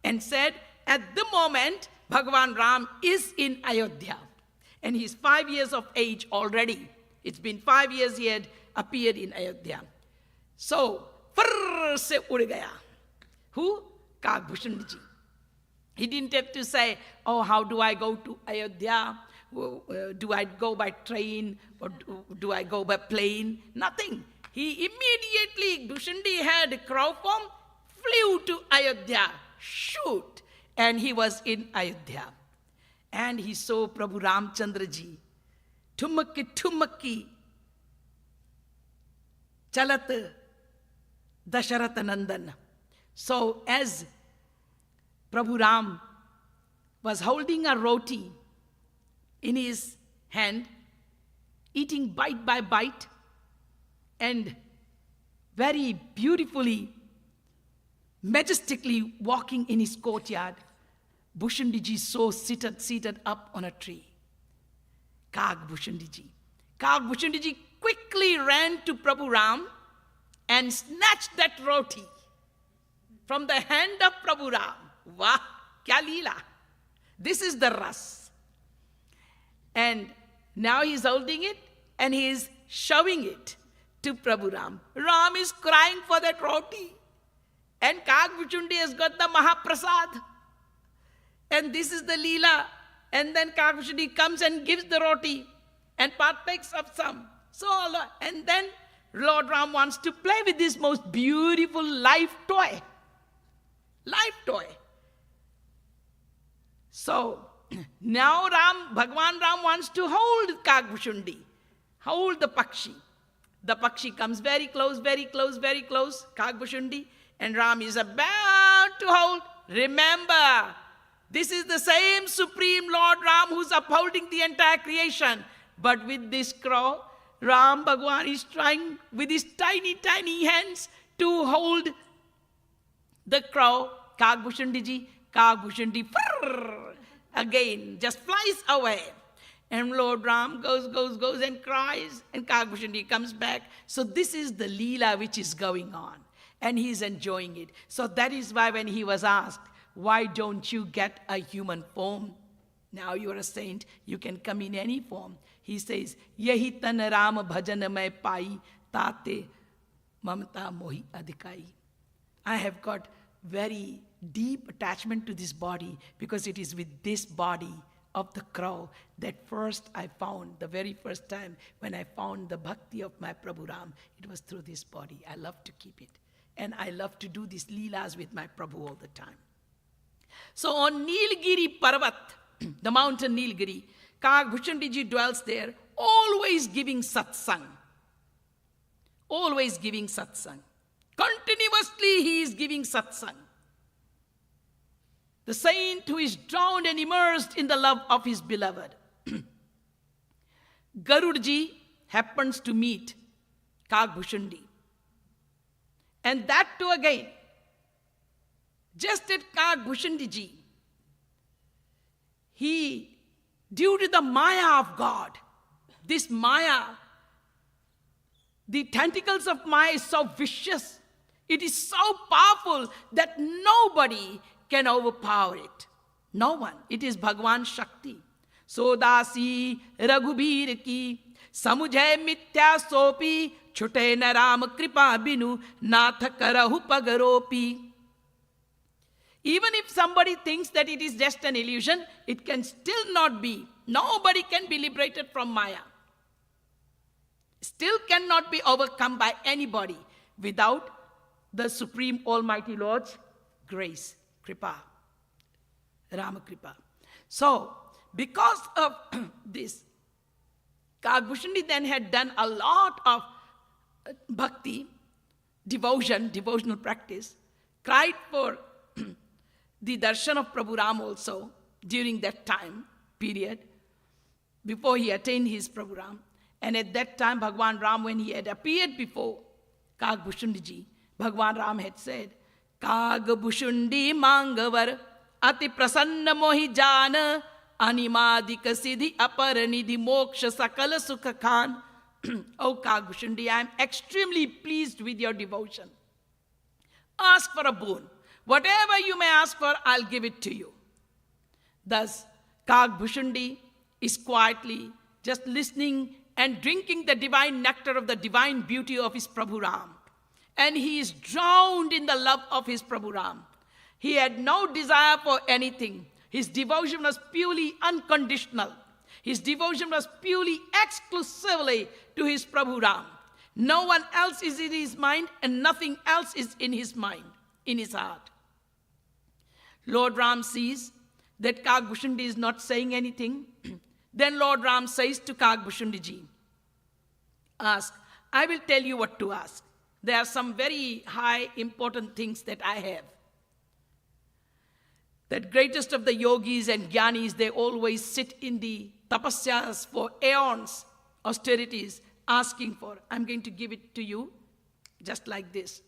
And said, at the moment, Bhagwan Ram is in Ayodhya. And he's 5 years of age already. It's been 5 years he had appeared in Ayodhya. So, furr se ud gaya. Who? Kag Bhushundiji. He didn't have to say, oh, how do I go to Ayodhya? Do I go by train or do I go by plane? Nothing. He immediately, Bhushundi had a crow form, flew to Ayodhya. Shoot! And he was in Ayodhya. And he saw Prabhu Ramchandraji. Tumaki, chalat Dasharatha Nandan. So as Prabhu Ram was holding a roti in his hand, eating bite by bite, and very beautifully, majestically walking in his courtyard, Bhushundiji saw seated up on a tree. Kag Bhushundiji. Kag Bhushundiji quickly ran to Prabhu Ram and snatched that roti from the hand of Prabhu Ram. Wah, kya leela. This is the ras. And now he's holding it and he's showing it to Prabhu Ram. Ram is crying for that roti. And Kag Bhuchundi has got the Mahaprasad. And this is the Leela. And then Kakbhushandi comes and gives the roti and partakes of some. So, and then Lord Ram wants to play with this most beautiful live toy. Live toy. So, now Bhagwan Ram wants to hold Kakbhushandi, hold the Pakshi. The Pakshi comes very close, very close, very close, Kakbhushandi, and Ram is about to hold. Remember, this is the same Supreme Lord Ram who's upholding the entire creation. But with this crow, Ram Bhagwan is trying with his tiny, tiny hands to hold the crow. Kakbhushandi ji, Kakbhushandi again just flies away. And Lord Ram goes and cries, and Kakbhushandi comes back. So this is the Leela which is going on, and he's enjoying it. So that is why when he was asked, why don't you get a human form? Now you are a saint, you can come in any form. He says, Yahi tan Ram bhajan mai pai, tate mamata mohi adhikai. I have got very deep attachment to this body because it is with this body of the crow that first I found, the very first time when I found the bhakti of my Prabhu Ram, it was through this body. I love to keep it. And I love to do these leelas with my Prabhu all the time. So on Nilgiri Parvat, the mountain Nilgiri, Kakbhushandi ji dwells there, always giving satsang. Always giving satsang. Continuously he is giving satsang. The saint who is drowned and immersed in the love of his beloved. Garudji happens to meet Kakbhushandi. And that too again, just at Kakbhushandi ji, he, due to the Maya of God, this Maya, the tentacles of Maya is so vicious, it is so powerful that nobody can overpower it. No one. It is Bhagwan Shakti. Sodasi Raghubir ki samujhay mitya sopi chute na Ram kripa binu nath karahu pagaropi. Even if somebody thinks that it is just an illusion, it can still not be. Nobody can be liberated from Maya. Still cannot be overcome by anybody without the Supreme Almighty Lord's grace, Kripa, Rama Kripa. So, because of this, Kakbhushandi then had done a lot of bhakti, devotional practice, cried for the darshan of Prabhu Ram also during that time period, before he attained his Prabhu Ram. And at that time, Bhagwan Ram, when he had appeared before Kakbhushandi ji, Bhagwan Ram had said, Kakbhushandi mangavar ati prasanna mohi jana animadika siddhi aparanidhi moksha sakala sukha khan. O Kakbhushandi, I am extremely pleased with your devotion. Ask for a boon. Whatever you may ask for, I'll give it to you. Thus, Kakbhushandi is quietly just listening and drinking the divine nectar of the divine beauty of his Prabhu Ram. And he is drowned in the love of his Prabhu Ram. He had no desire for anything. His devotion was purely unconditional. His devotion was purely exclusively to his Prabhu Ram. No one else is in his mind and nothing else is in his mind, in his heart. Lord Ram sees that Kakbhushandi is not saying anything. Then Lord Ram says to Kakbhushandi ji, ask. I will tell you what to ask. There are some very high important things that I have. That greatest of the yogis and jnanis, they always sit in the tapasyas for aeons, austerities, asking for. I'm going to give it to you just like this.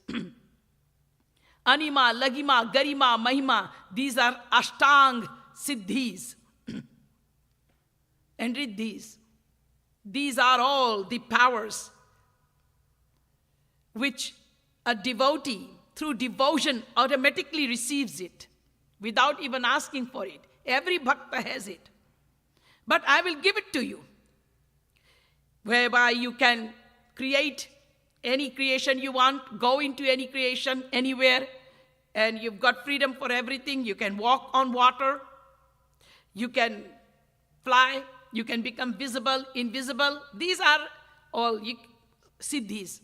Anima, Lagima, Garima, Mahima, these are Ashtang Siddhis. And read these. These are all the powers which a devotee, through devotion, automatically receives it without even asking for it. Every bhakta has it. But I will give it to you, whereby you can create any creation you want, go into any creation, anywhere, and you've got freedom for everything. You can walk on water, You can fly, you can become visible, invisible. These are all siddhis.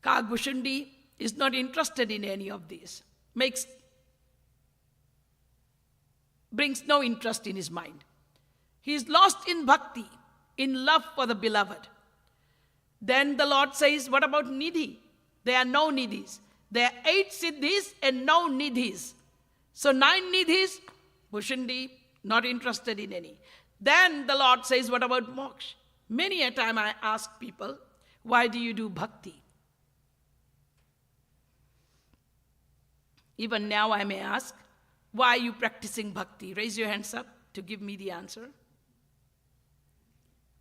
Kagbhushundi is not interested in any of these. Brings no interest in his mind. He is lost in bhakti, in love for the beloved. Then the Lord says, what about nidhi? There are no nidhis. There are 8 siddhis and no nidhis. So 9 nidhis, Bhushundi, not interested in any. Then the Lord says, what about moksha? Many a time I ask people, why do you do bhakti? Even now I may ask, why are you practicing bhakti? Raise your hands up to give me the answer.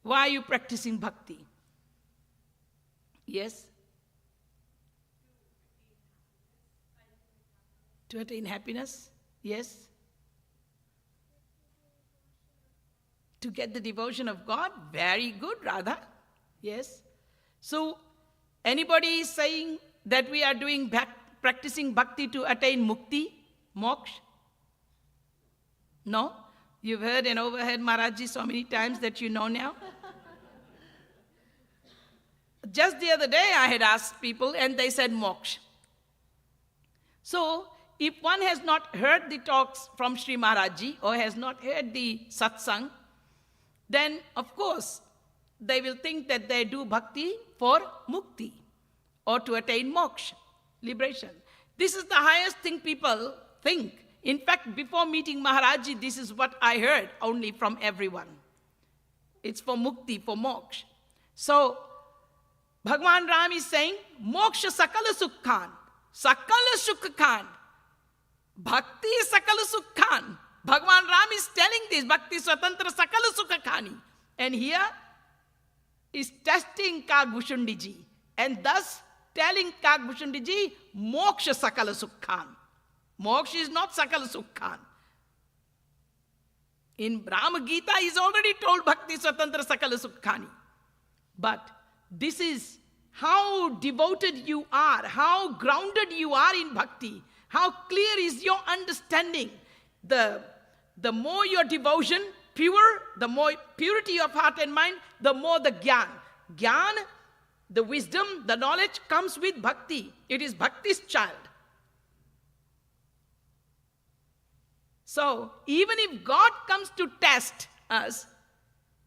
Why are you practicing bhakti? Yes? To attain happiness? Yes? To get the devotion of God? Very good, Radha. Yes? So, anybody is saying that we are doing practicing bhakti to attain mukti, moksha? No? You've heard and overheard Maharajji so many times that you know now. Just the other day I had asked people and they said moksha. So, if one has not heard the talks from Sri Maharajji or has not heard the satsang, then of course they will think that they do bhakti for mukti or to attain moksha, liberation. This is the highest thing people think. In fact, before meeting Maharajji, this is what I heard only from everyone. It's for mukti, for moksha. So, Bhagwan Ram is saying, moksha sakala sukhan, sakala sukhan, bhakti sakala sukhan. Bhagwan Ram is telling this, bhakti swatantra sakala sukhakhani. And here is testing Kagbhushundi ji. And thus telling Kagbhushundi ji, moksha sakala sukhan. Moksha is not sakala sukhan. In Brahma Gita, he's already told bhakti swatantra sakala sukkhani. But this is how devoted you are, how grounded you are in bhakti, how clear is your understanding. The more your devotion pure, the more purity of heart and mind, the more the gyan. Gyan, the wisdom, the knowledge comes with bhakti. It is bhakti's child. So, even if God comes to test us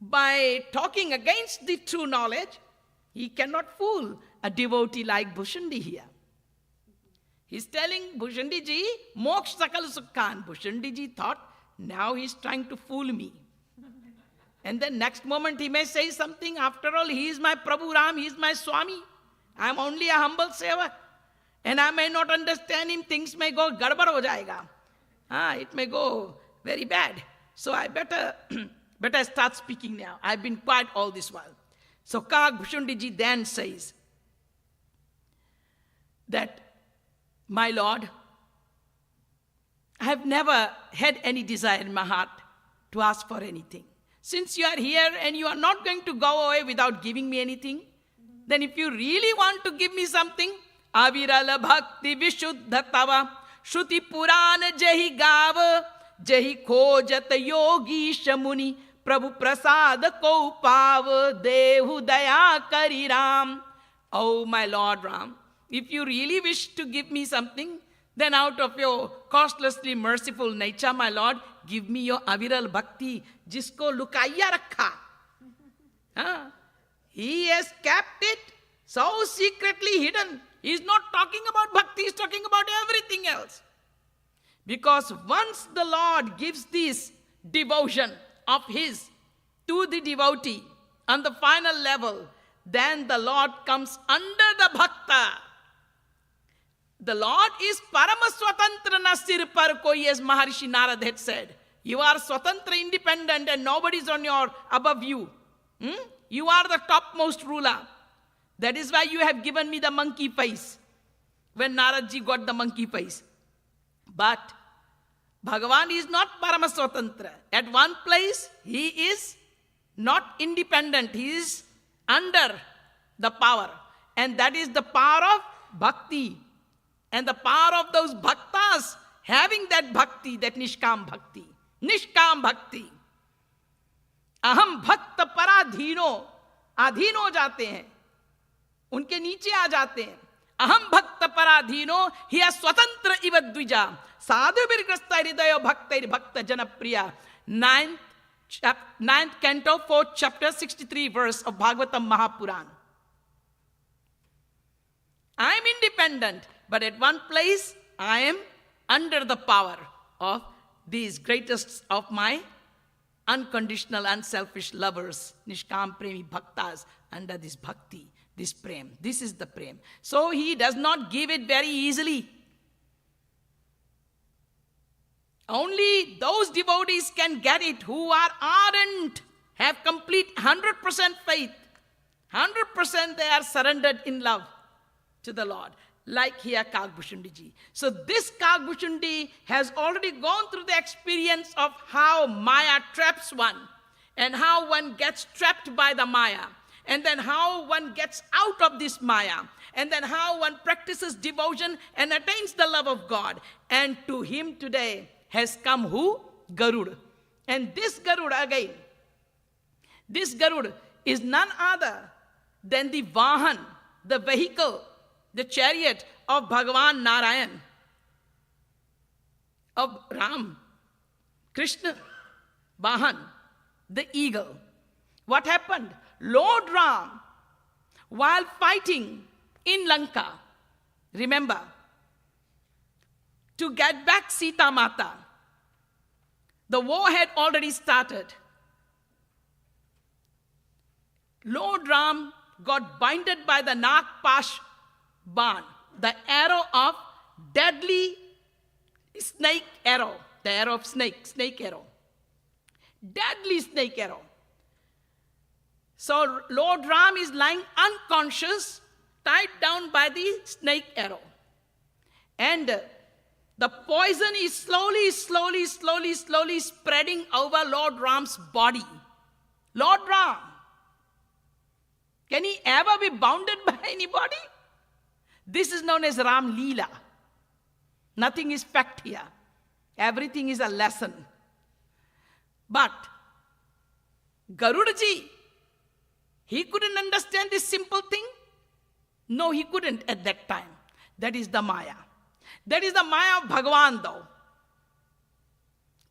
by talking against the true knowledge, he cannot fool a devotee like Bhushundi here. He's telling Bhushundi ji, moksha sakala sukhan. Bhushundi ji thought, now he's trying to fool me. And then next moment he may say something, after all, he is my Prabhu Ram, he is my Swami. I'm only a humble sevak. And I may not understand him, things may go gadbar ho jayega. It may go very bad. So I better start speaking now. I've been quiet all this while. So Kagbhushundi ji then says that, my Lord, I have never had any desire in my heart to ask for anything. Since you are here and you are not going to go away without giving me anything, then if you really want to give me something, avirala bhakti vishuddha tava shruti purana jahi gav jahi khojat yogi shamuni prabhu prasad ko pav dehu daya kari ram. Oh my Lord Ram, if you really wish to give me something, then out of your costlessly merciful nature, my Lord, give me your aviral bhakti, jisko lukaiya rakha. He has kept it so secretly hidden. He is not talking about bhakti, he is talking about everything else. Because once the Lord gives this devotion of his to the devotee on the final level, then the Lord comes under the bhakta. The Lord is Parama Swatantra Nasir Par Koi, as Maharishi Narad had said. You are Swatantra, independent, and nobody is above you. You are the topmost ruler. That is why you have given me the monkey face, when Naradji got the monkey face. But Bhagavan is not Parama Swatantra. At one place, he is not independent. He is under the power. And that is the power of bhakti. And the power of those bhaktas having that bhakti, that nishkam bhakti. निष्काम भक्ति। अहम भक्त पराधीनो, अधीन हो जाते हैं, उनके नीचे आ जाते हैं। अहम भक्त पराधीनो हिय स्वतंत्र इव द्विजा साधु विग्रस्त हृदय भक्त भक्त जनप्रिया। 9th canto 4th chapter 63 verse of Bhagavatam Mahapuran. I am independent, but at one place I am under the power of these greatest of my unconditional, unselfish lovers, Nishkam Premi Bhaktas, under this bhakti, this prem. This is the prem. So he does not give it very easily. Only those devotees can get it who are ardent, have complete 100% faith. 100% they are surrendered in love to the Lord. Like here Kagbhushundi ji. So this Kagbhushundi has already gone through the experience of how Maya traps one, and how one gets trapped by the Maya, and then how one gets out of this Maya, and then how one practices devotion and attains the love of God. And to him today has come who? Garuda. And this Garuda again, this Garuda is none other than the Vahan, the vehicle, the chariot of Bhagavan Narayan, of Ram, Krishna, Vahan, the eagle. What happened? Lord Ram, while fighting in Lanka, remember, to get back Sita Mata, the war had already started. Lord Ram got binded by the Nagpash Ban, the arrow of deadly snake arrow, the arrow of snake arrow, deadly snake arrow. So Lord Ram is lying unconscious, tied down by the snake arrow. And the poison is slowly spreading over Lord Ram's body. Lord Ram, can he ever be bounded by anybody? This is known as Ram Leela. Nothing is fact here. Everything is a lesson. But Garudaji, he couldn't understand this simple thing. No, he couldn't at that time. That is the Maya. That is the Maya of Bhagavan though.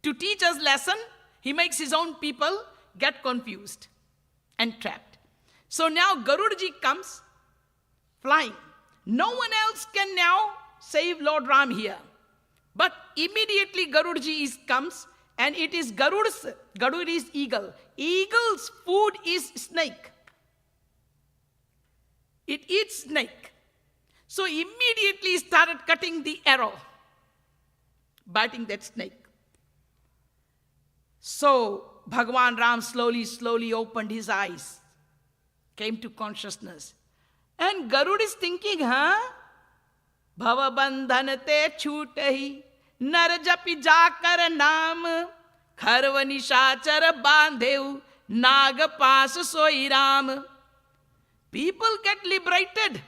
To teach us lesson, he makes his own people get confused and trapped. So now Garudaji comes flying. No one else can now save Lord Ram here. But immediately Garudaji comes, and it is Garuda's. Garuda is eagle. Eagle's food is snake. It eats snake. So immediately he started cutting the arrow, biting that snake. So Bhagavan Ram slowly opened his eyes, came to consciousness. And Garuda is thinking, Bhava bandhan te chhutahi, nar japi jakar naam, kharva nishachar bandheu, nag paas soi ram. People get liberated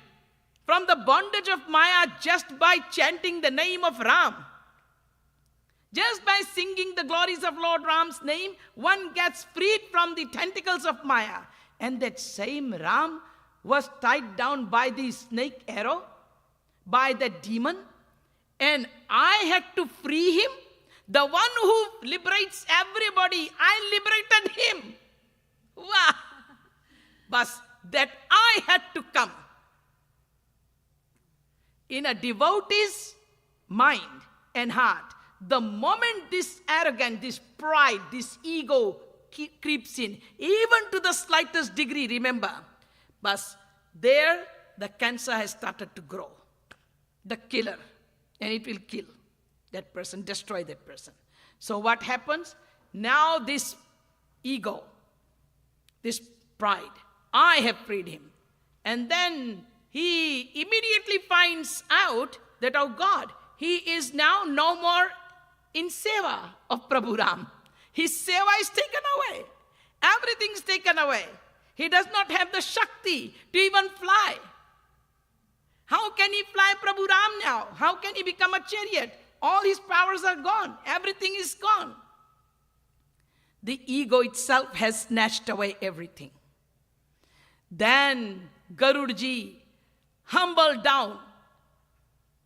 from the bondage of Maya just by chanting the name of Ram. Just by singing the glories of Lord Ram's name, one gets freed from the tentacles of Maya. And that same Ram was tied down by the snake arrow, by the demon, and I had to free him. The one who liberates everybody, I liberated him. Wow! But that I had to come. In a devotee's mind and heart, the moment this arrogance, this pride, this ego creeps in, even to the slightest degree, remember, but there the cancer has started to grow. The killer, and it will kill that person, destroy that person. So what happens? Now this ego, this pride, I have freed him. And then he immediately finds out that, oh God, he is now no more in seva of Prabhu Ram. His seva is taken away. Everything is taken away. He does not have the Shakti to even fly. How can he fly Prabhu Ram now? How can he become a chariot? All his powers are gone. Everything is gone. The ego itself has snatched away everything. Then Garudji humbled down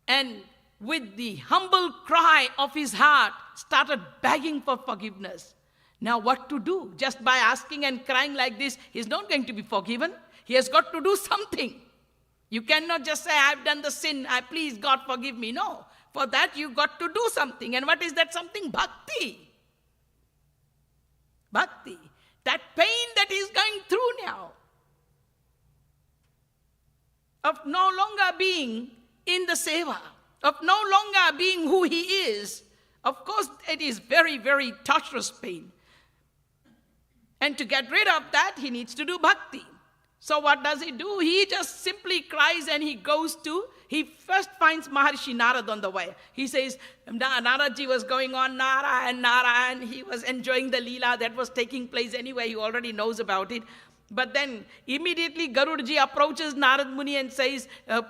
and with the humble cry of his heart started begging for forgiveness. Now what to do? Just by asking and crying like this, he's not going to be forgiven. He has got to do something. You cannot just say, I've done the sin, please God forgive me. No. For that you got to do something. And what is that something? Bhakti. Bhakti. That pain that he's going through now. Of no longer being in the seva. Of no longer being who he is. Of course, it is very, very torturous pain. And to get rid of that, he needs to do bhakti. So what does he do? He just simply cries and he first finds Maharishi Narad on the way. He says, Naradji was going on, Narayan, Narayan. He was enjoying the Leela that was taking place anyway. He already knows about it. But then immediately Garudji approaches Narad Muni and says,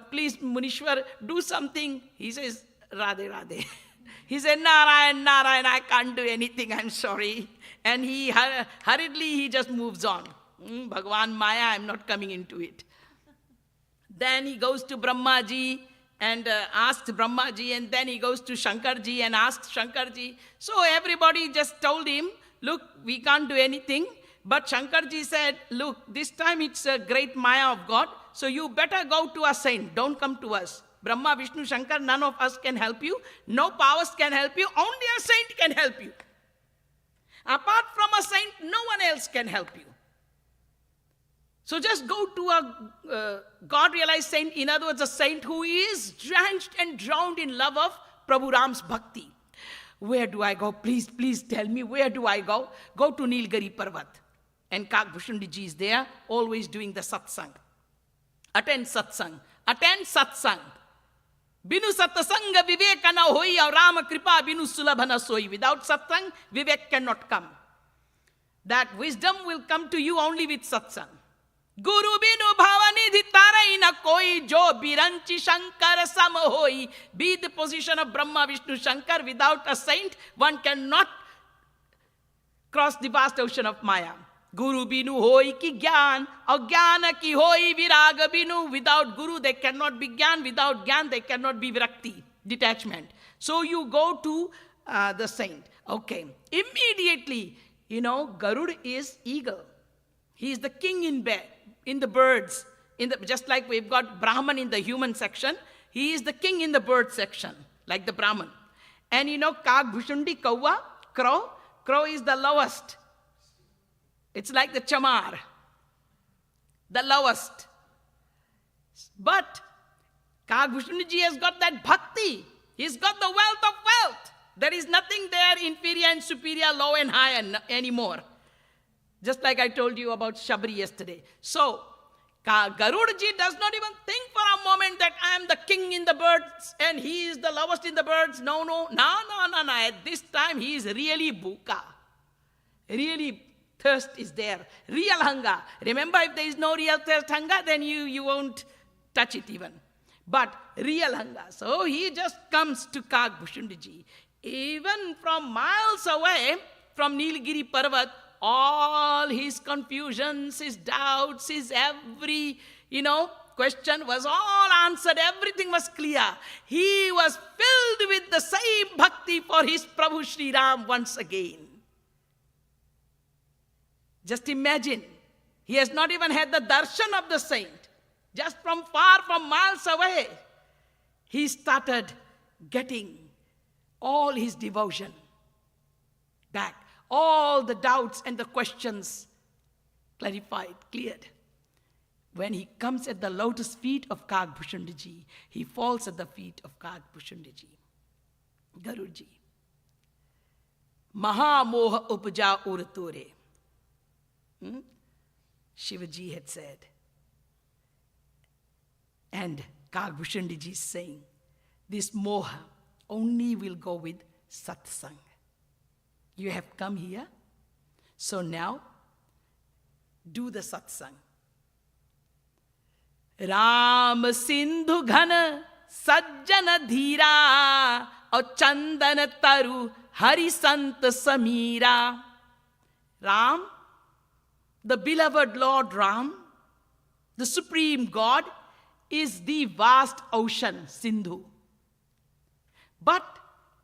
please Munishwar, do something. He says, Radhe, Radhe. He said, Narayan, Narayan, I can't do anything, I'm sorry. And he hurriedly just moves on. Bhagwan Maya, I'm not coming into it. Then he goes to Brahmaji and asks Brahmaji, and then he goes to Shankarji and asks Shankarji. So everybody just told him, look, we can't do anything. But Shankarji said, look, this time it's a great Maya of God, so you better go to a saint, don't come to us. Brahma, Vishnu, Shankar, none of us can help you. No powers can help you. Only a saint can help you. Apart from a saint, no one else can help you. So just go to a God-realized saint, in other words, a saint who is drenched and drowned in love of Prabhu Ram's bhakti. Where do I go? Please, please tell me, where do I go? Go to Nilgiri Parvat. And Kagbhushandiji is there, always doing the satsang. Attend satsang. Attend satsang. Binu satsanga viveka na hoi, aur Rama kripa binu sulabhana soi. Without satsang, vivek cannot come. That wisdom will come to you only with satsang. Guru binu bhavanidhi tarai na koi, jo biranchi shankar sam hoi. Be the position of Brahma, Vishnu, Shankar. Without a saint, one cannot cross the vast ocean of Maya. Guru binu hoi ki gyan, aur gyana ki hoi viraga binu. Without Guru, there cannot be gyan. Without gyan, there cannot be virakti, detachment. So you go to the saint. Okay. Immediately, Garud is eagle. He is the king in the birds. Just like we've got Brahman in the human section, he is the king in the bird section, like the Brahman. And Kagbhushundi, Kauva, crow. Crow is the lowest. It's like the chamar, the lowest. But Kagbhushandiji has got that bhakti. He's got the wealth of wealth. There is nothing there inferior and superior, low and high anymore. Just like I told you about Shabri yesterday. So, Garudji does not even think for a moment that I am the king in the birds and he is the lowest in the birds. No. At this time, he is really bhuka. Really, thirst is there. Real hunger. Remember, if there is no real thirst hunger, then you won't touch it even. But real hunger. So he just comes to Kagbhushandiji. Even from miles away from Nilgiri Parvat, all his confusions, his doubts, his every, question was all answered. Everything was clear. He was filled with the same bhakti for his Prabhu Sri Ram once again. Just imagine, he has not even had the darshan of the saint. Just from miles away, he started getting all his devotion back. All the doubts and the questions clarified, cleared. When he comes at the lotus feet of Kagbhushandiji, he falls at the feet of Kagbhushandiji. Garudji. Maha moha upja uratore. Shivaji had said. And Kagbhushandiji is saying, this moha only will go with satsang. You have come here, so now do the satsang. Ram Sindhu Ghana Sajjana Dhira Aur Chandana Taru Hari Sant Samira. Ram, the beloved Lord Ram, the supreme God, is the vast ocean, Sindhu, but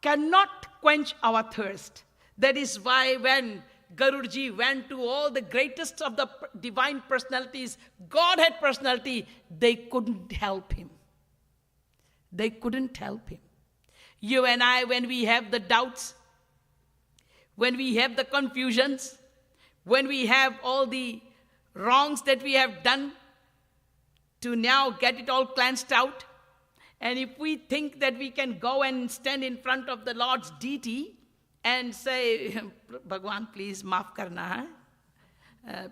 cannot quench our thirst. That is why when Garudji went to all the greatest of the divine personalities, Godhead personality, they couldn't help him. They couldn't help him. You and I, when we have the doubts, when we have the confusions, when we have all the wrongs that we have done, to now get it all cleansed out, and if we think that we can go and stand in front of the Lord's deity and say, Bhagwan, please maaf karna,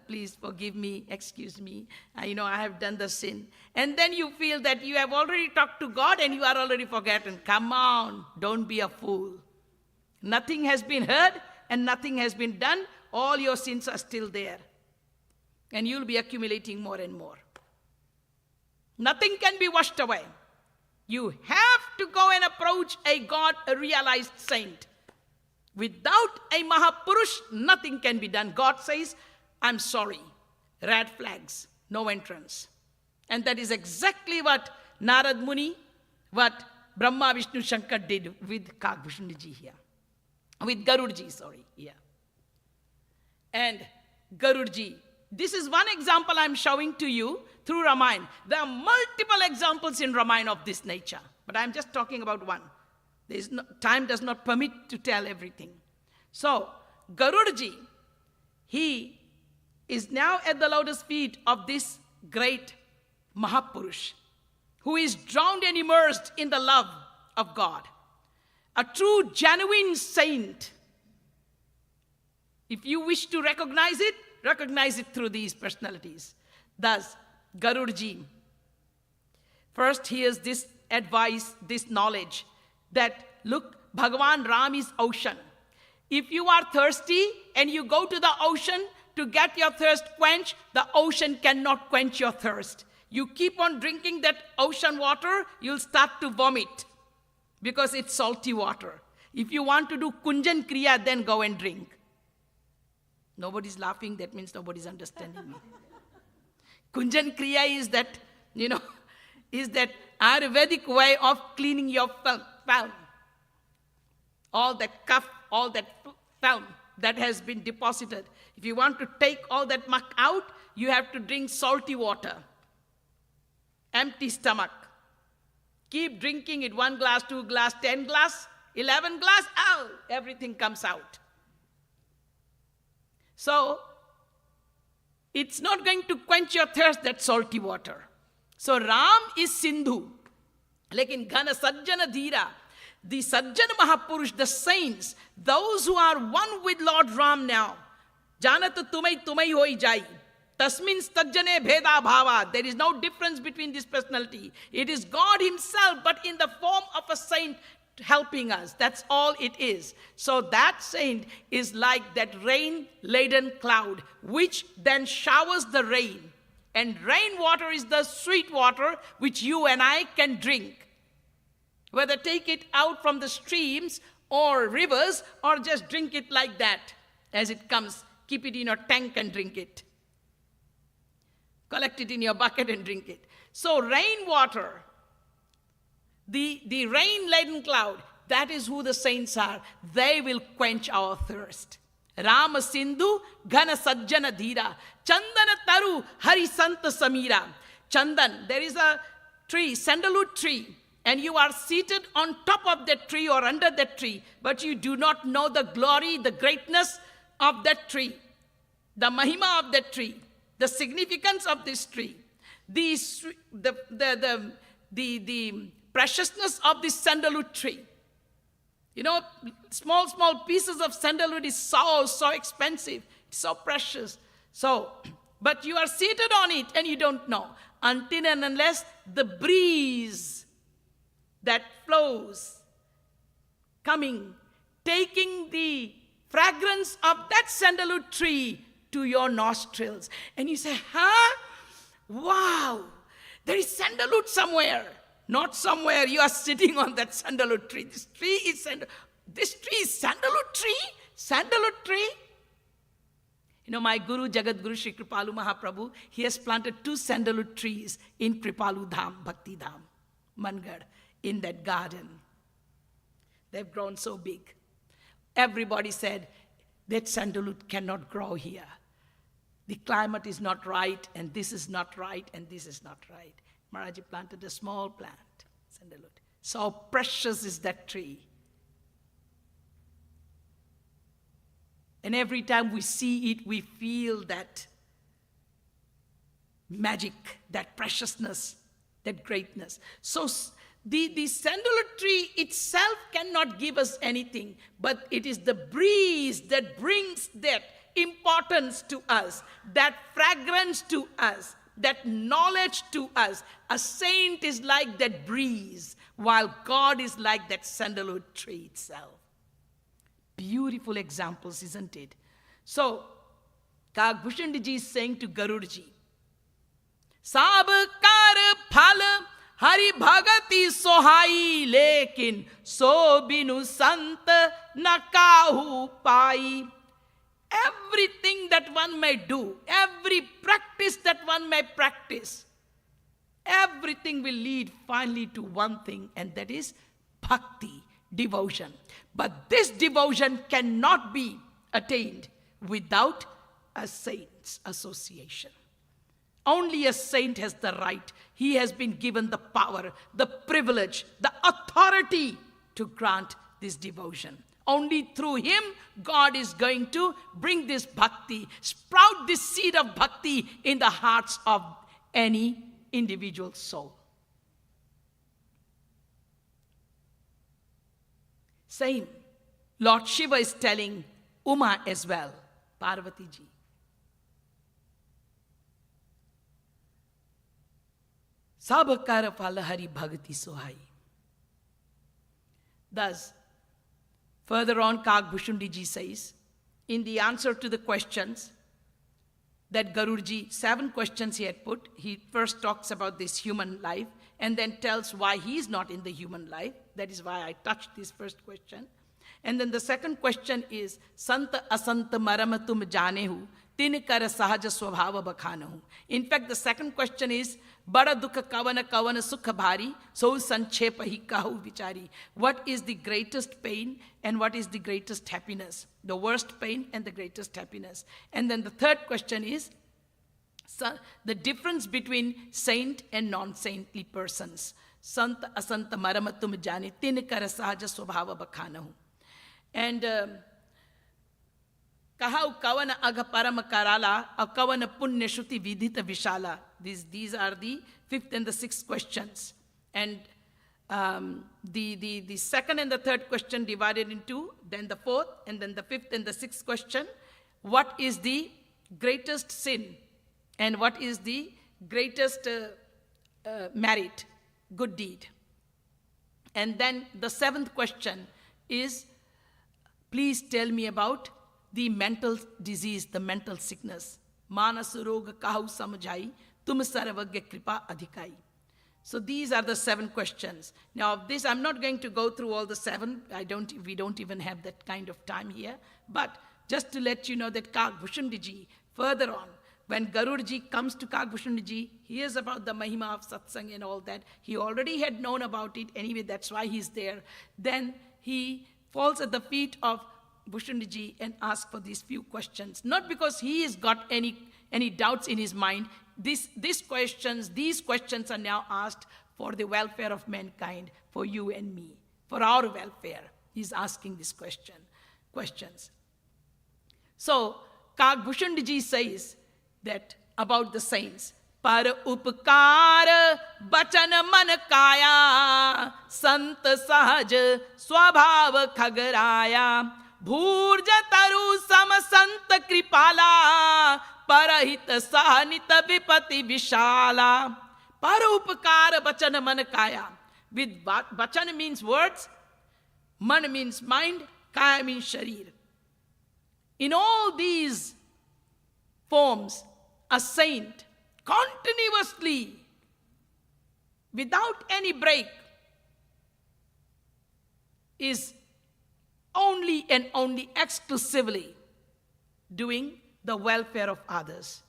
please forgive me, excuse me, I have done the sin. And then you feel that you have already talked to God and you are already forgotten. Come on, don't be a fool. Nothing has been heard and nothing has been done. All your sins are still there. And you'll be accumulating more and more. Nothing can be washed away. You have to go and approach a God, a realized saint. Without a Mahapurush, nothing can be done. God says, I'm sorry. Red flags, no entrance. And that is exactly what Narad Muni, what Brahma, Vishnu, Shankar did with Kagbhushanji here. With Garudji, sorry, here. And Garudji, this is one example I'm showing to you through Ramayan. There are multiple examples in Ramayan of this nature, but I'm just talking about one. Time does not permit to tell everything. So, Garudji, he is now at the lotus feet of this great Mahapurush, who is drowned and immersed in the love of God. A true, genuine saint. If you wish to recognize it through these personalities. Thus, Garudji, first here's this advice, this knowledge, that look, Bhagavan Ram is ocean. If you are thirsty and you go to the ocean to get your thirst quenched, the ocean cannot quench your thirst. You keep on drinking that ocean water, you'll start to vomit because it's salty water. If you want to do Kunjan Kriya, then go and drink. Nobody's laughing, that means nobody's understanding me. Kunjan Kriya is that, is that Ayurvedic way of cleaning your film. All that cuff, all that film that has been deposited. If you want to take all that muck out, you have to drink salty water. Empty stomach. Keep drinking it, 1 glass, 2 glass, 10 glass, 11 glass, everything comes out. So, it's not going to quench your thirst, that salty water. So, Ram is Sindhu. Lekin Ghana Sajjana Dhira, the Sajjana Mahapurush, the saints, those who are one with Lord Ram now, Janat tumai hoi jai. Tasmin stajjane bheda bhava. There is no difference between this personality. It is God himself, but in the form of a saint helping us. That's all it is. So that saint is like that rain-laden cloud, which then showers the rain. And rainwater is the sweet water which you and I can drink. Whether take it out from the streams or rivers, or just drink it like that. As it comes, keep it in your tank and drink it. Collect it in your bucket and drink it. So rainwater, the rain-laden cloud, that is who the saints are. They will quench our thirst. Rama Sindhu, Ghana Sajjana Dhira, Chandana Taru, Hari Santa Samira. Chandan, there is a tree, sandalwood tree, and you are seated on top of that tree or under that tree, but you do not know the glory, the greatness of that tree, the mahima of that tree, the significance of this tree, the preciousness of this sandalwood tree. Small pieces of sandalwood is so expensive, so precious. So, but you are seated on it and you don't know until and unless the breeze that flows, coming, taking the fragrance of that sandalwood tree to your nostrils. And you say, wow, there is sandalwood somewhere. Not somewhere, you are sitting on that sandalwood tree. This tree is sandalwood tree? Sandalwood tree? My Guru, Jagat Guru Shri Kripalu Mahaprabhu, he has planted 2 sandalwood trees in Kripalu Dham, Bhakti Dham, Mangad, in that garden. They've grown so big. Everybody said that sandalwood cannot grow here. The climate is not right, and this is not right, and this is not right. Maharaji planted a small plant, sandalwood. So precious is that tree. And every time we see it, we feel that magic, that preciousness, that greatness. So the sandalwood tree itself cannot give us anything, but it is the breeze that brings that importance to us, that fragrance to us, that knowledge to us. A saint is like that breeze, while God is like that sandalwood tree itself. Beautiful examples, isn't it? So, Kagbhushan ji is saying to Garudji, Sab kar phal Hari bhagati sohai, lekin so binu sant na kahu pai. Everything that one may do, every practice that one may practice, everything will lead finally to one thing, and that is bhakti, devotion. But this devotion cannot be attained without a saint's association. Only a saint has the right. He has been given the power, the privilege, the authority to grant this devotion. Only through him, God is going to bring this bhakti, sprout this seed of bhakti in the hearts of any individual soul. Same, Lord Shiva is telling Uma as well, Parvati ji. Sabakara Falahari Bhagati Sohai. Thus, further on, Kagbhushan ji says, in the answer to the questions that Garudji, 7 questions he had put, he first talks about this human life and then tells why he is not in the human life. That is why I touched this first question. And then the second question is, Santa Asanta Maramatum Janehu, Tin Kara Sahaja Swabhava Bakhanahu. In fact, the second question is, Bada Dukha Kavana Kavana Sukha Bhari, So Sanchepa Hi Kahu Vichari. What is the greatest pain and what is the greatest happiness? The worst pain and the greatest happiness. And then the third question is, the difference between saint and non-saintly persons. Santa Asanta Maramatum Jani, Tin Kara Sahaja Swabhava Bakhanahu. And Kahau Kavana Aga Parama Karala, Akavana Punya Shuti Vidhita Vishala. These are the 5th and the 6th questions. And the second and the third question divided into, then the 4th, and then the 5th and the 6th question. What is the greatest sin? And what is the greatest merit, good deed? And then the 7th question is, please tell me about the mental disease, the mental sickness. Manas roga kahu samjhai, tum sarvagya kripa adhikai. So these are the 7 questions. Now of this, I'm not going to go through all the 7. We don't even have that kind of time here. But just to let you know that Kagbhushan ji, further on, when Garudji comes to Kagbhushan ji, he hears about the Mahima of Satsang and all that. He already had known about it. Anyway, that's why he's there. Then he falls at the feet of Bhushan ji and asks for these few questions. Not because he has got any doubts in his mind. These questions are now asked for the welfare of mankind, for you and me, for our welfare. He's asking these questions. So, Kagbhushan ji says that about the saints, Par upkar bachan man kaya, Sant sahaj swabhav khagaraya, Bhurja taru sam sant kripala, Parahit sahanita vipati vishala. Par upkar bachan man kaya. With bachan means words, man means mind, kaya means sharir. In all these forms, a saint continuously, without any break, is only and only exclusively doing the welfare of others.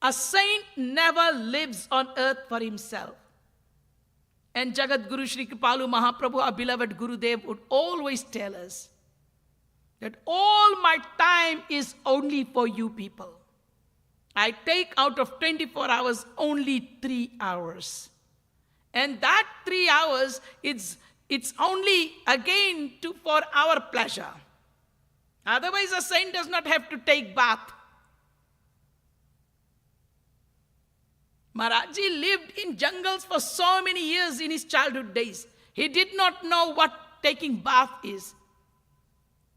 A saint never lives on earth for himself. And Jagat Guru Shri Kripalu Mahaprabhu, our beloved Gurudev, would always tell us that all my time is only for you people. I take out of 24 hours only 3 hours. And that 3 hours, it's only again for our pleasure. Otherwise, a saint does not have to take bath. Maharajji lived in jungles for so many years in his childhood days. He did not know what taking bath is,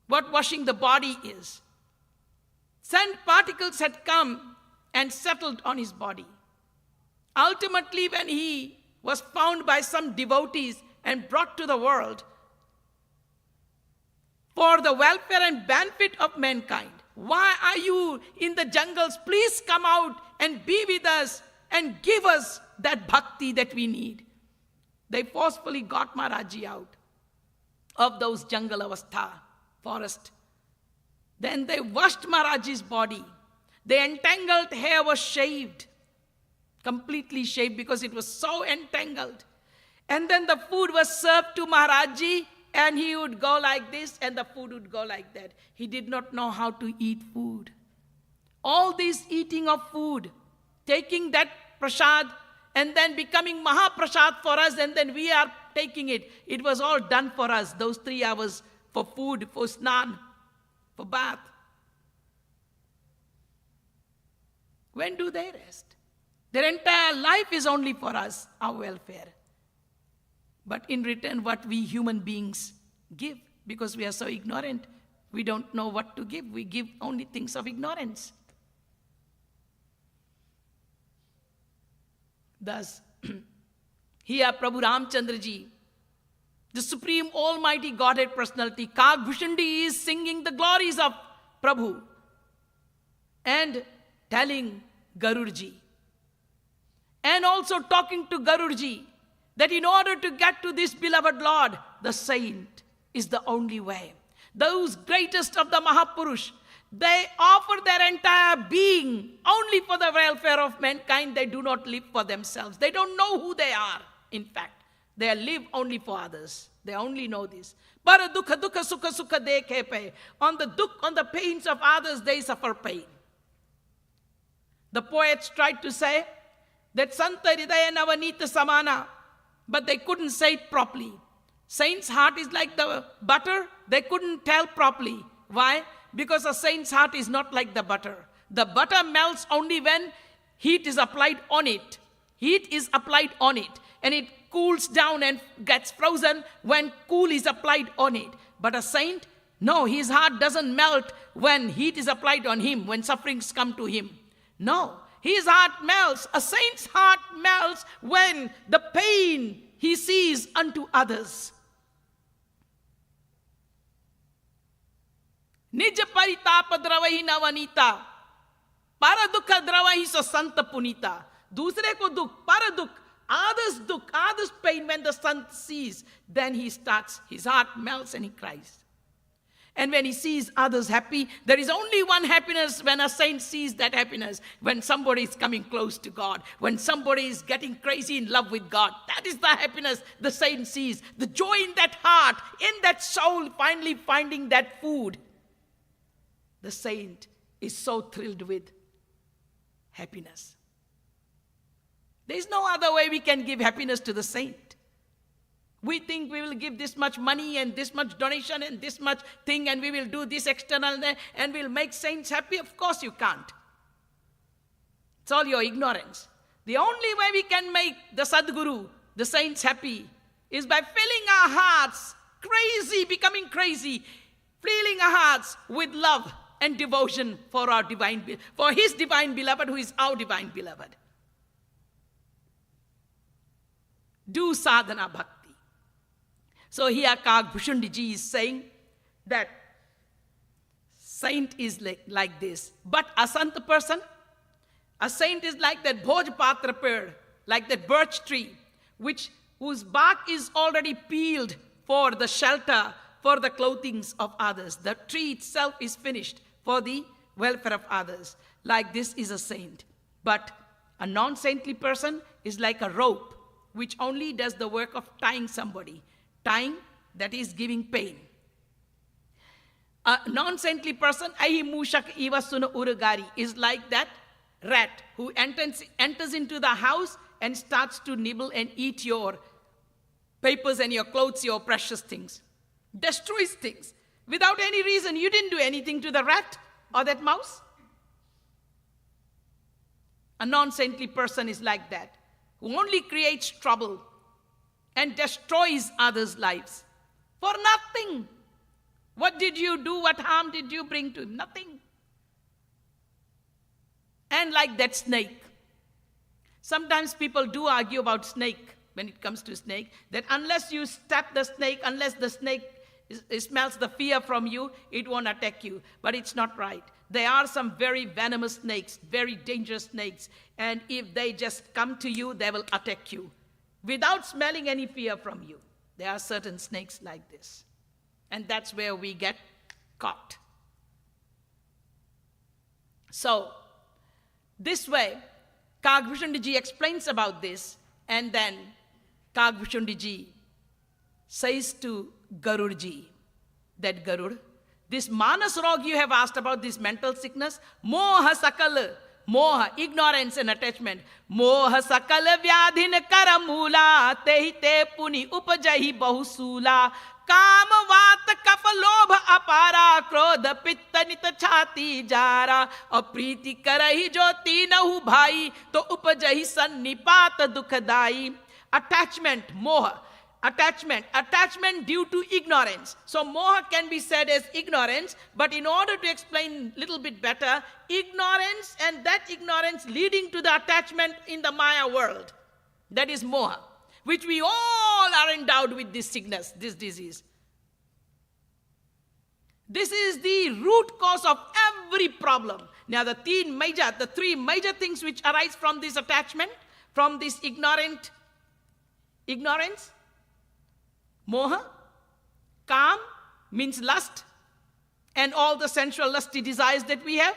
what washing the body is. Sand particles had come and settled on his body. Ultimately, when he was found by some devotees and brought to the world for the welfare and benefit of mankind, why are you in the jungles? Please come out and be with us and give us that bhakti that we need. They forcefully got Maharajji out of those jungle avastha, forest. Then they washed Maharajji's body. The entangled hair was shaved, completely shaved because it was so entangled. And then the food was served to Maharajji, and he would go like this and the food would go like that. He did not know how to eat food. All this eating of food, taking that prasad and then becoming Mahaprasad for us, and then we are taking it. It was all done for us, those 3 hours for food, for snan, for bath. When do they rest? Their entire life is only for us, our welfare. But in return, what we human beings give, because we are so ignorant, we don't know what to give. We give only things of ignorance. Thus, here Prabhu Ramchandraji, the Supreme Almighty Godhead Personality, Kag Bhushandi, is singing the glories of Prabhu and telling Garurji, and also talking to Garurji, that in order to get to this beloved Lord, the saint is the only way. Those greatest of the Mahapurush, they offer their entire being only for the welfare of mankind. They do not live for themselves. They don't know who they are, in fact. They live only for others. They only know this. Para dukha dukha sukha sukha dekhe pe. On the pains of others, they suffer pain. The poets tried to say that Santa Hridaya Navanita Samana, but they couldn't say it properly. Saint's heart is like the butter. They couldn't tell properly. Why? Because a saint's heart is not like the butter. The butter melts only when heat is applied on it. Heat is applied on it. And it cools down and gets frozen when cool is applied on it. But a saint, no, his heart doesn't melt when heat is applied on him, when sufferings come to him. No, his heart melts. A saint's heart melts when the pain he sees unto others. Nij paritapa dravahi navanita, para dukha dravahi so santa punita. Dusre ko dukh, para dukh, others pain. When the sant sees, then he starts, his heart melts and he cries. And when he sees others happy, there is only one happiness when a saint sees that happiness. When somebody is coming close to God, when somebody is getting crazy in love with God, that is the happiness the saint sees. The joy in that heart, in that soul, finally finding that food. The saint is so thrilled with happiness. There is no other way we can give happiness to the saint. We think we will give this much money and this much donation and this much thing, and we will do this external and we'll make saints happy. Of course you can't. It's all your ignorance. The only way we can make the Sadguru, the saints, happy is by filling our hearts crazy, becoming crazy, filling our hearts with love and devotion for our for his divine beloved, who is our divine beloved. Do sadhana bhakti. So here Kag Bhushundiji is saying that saint is like this. But a sant person, a saint is like that Bhoj Patra Ped, like that birch tree, whose bark is already peeled for the shelter, for the clothings of others. The tree itself is finished for the welfare of others. Like this is a saint. But a non-saintly person is like a rope, which only does the work of tying somebody. Tying, that is giving pain. A non-saintly person, ahi mushak iva suna urugari, is like that rat who enters into the house and starts to nibble and eat your papers and your clothes, your precious things. Destroys things. Without any reason. You didn't do anything to the rat or that mouse. A non-saintly person is like that, who only creates trouble and destroys others' lives for nothing. What did you do? What harm did you bring to him? Nothing. And like that snake. Sometimes people do argue about snake when it comes to snake, that unless you stab the snake, unless the snake smells the fear from you, it won't attack you. But it's not right. There are some very venomous snakes, very dangerous snakes, and if they just come to you, they will attack you without smelling any fear from you. There are certain snakes like this. And that's where we get caught. So, this way, Kagbhushandiji explains about this, and then Kagbhushandiji says to Garudji, that Garud, this Manas Rog you have asked about, this mental sickness, Moha Sakala, Moha, ignorance and attachment, Moha Sakala Vyadhin Karamula, Tehi Te Puni Upajahi Bahusula, काम वात कफ लोभ अपारा क्रोध पित्त नित छाती Zara Apriti करहि जो तीनहु भाई तो उपजहि सन्निपात दुखदाई. Attachment, moha. Attachment due to ignorance. So moha can be said as ignorance, but in order to explain a little bit better, ignorance and that ignorance leading to the attachment in the Maya world. That is moha, which we all are endowed with this sickness, this disease. This is the root cause of every problem. Now the three major things which arise from this attachment, from this ignorance, moha, kam means lust, and all the sensual lusty desires that we have,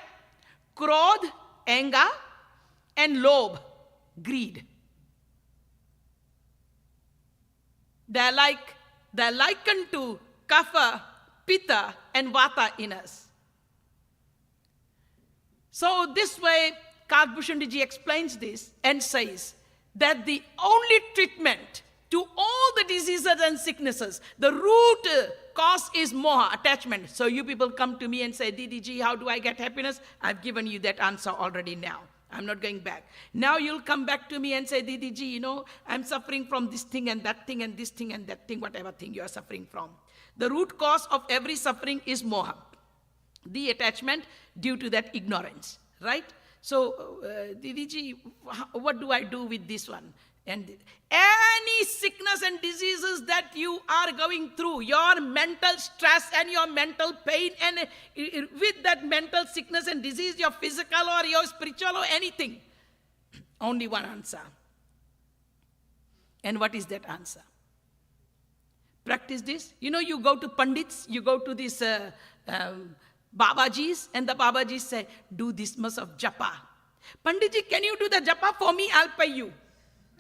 krodh, anger, and lobh, greed. They're likened to kapha, pitta, and vata in us. So this way, Kagbhushandiji explains this and says that the only treatment to all the diseases and sicknesses, the root cause is moha, attachment. So you people come to me and say, Didiji, how do I get happiness? I've given you that answer already now. I'm not going back. Now you'll come back to me and say, Didiji, I'm suffering from this thing and that thing and this thing and that thing, whatever thing you are suffering from. The root cause of every suffering is moha, the attachment due to that ignorance, right? So, Didiji, what do I do with this one? And any sickness and diseases that you are going through, your mental stress and your mental pain, and with that mental sickness and disease, your physical or your spiritual or anything, only one answer. And what is that answer? Practice this. You go to Pandits, you go to these Babajis, and the Babajis say, do this much of japa. Panditji, can you do the japa for me? I'll pay you.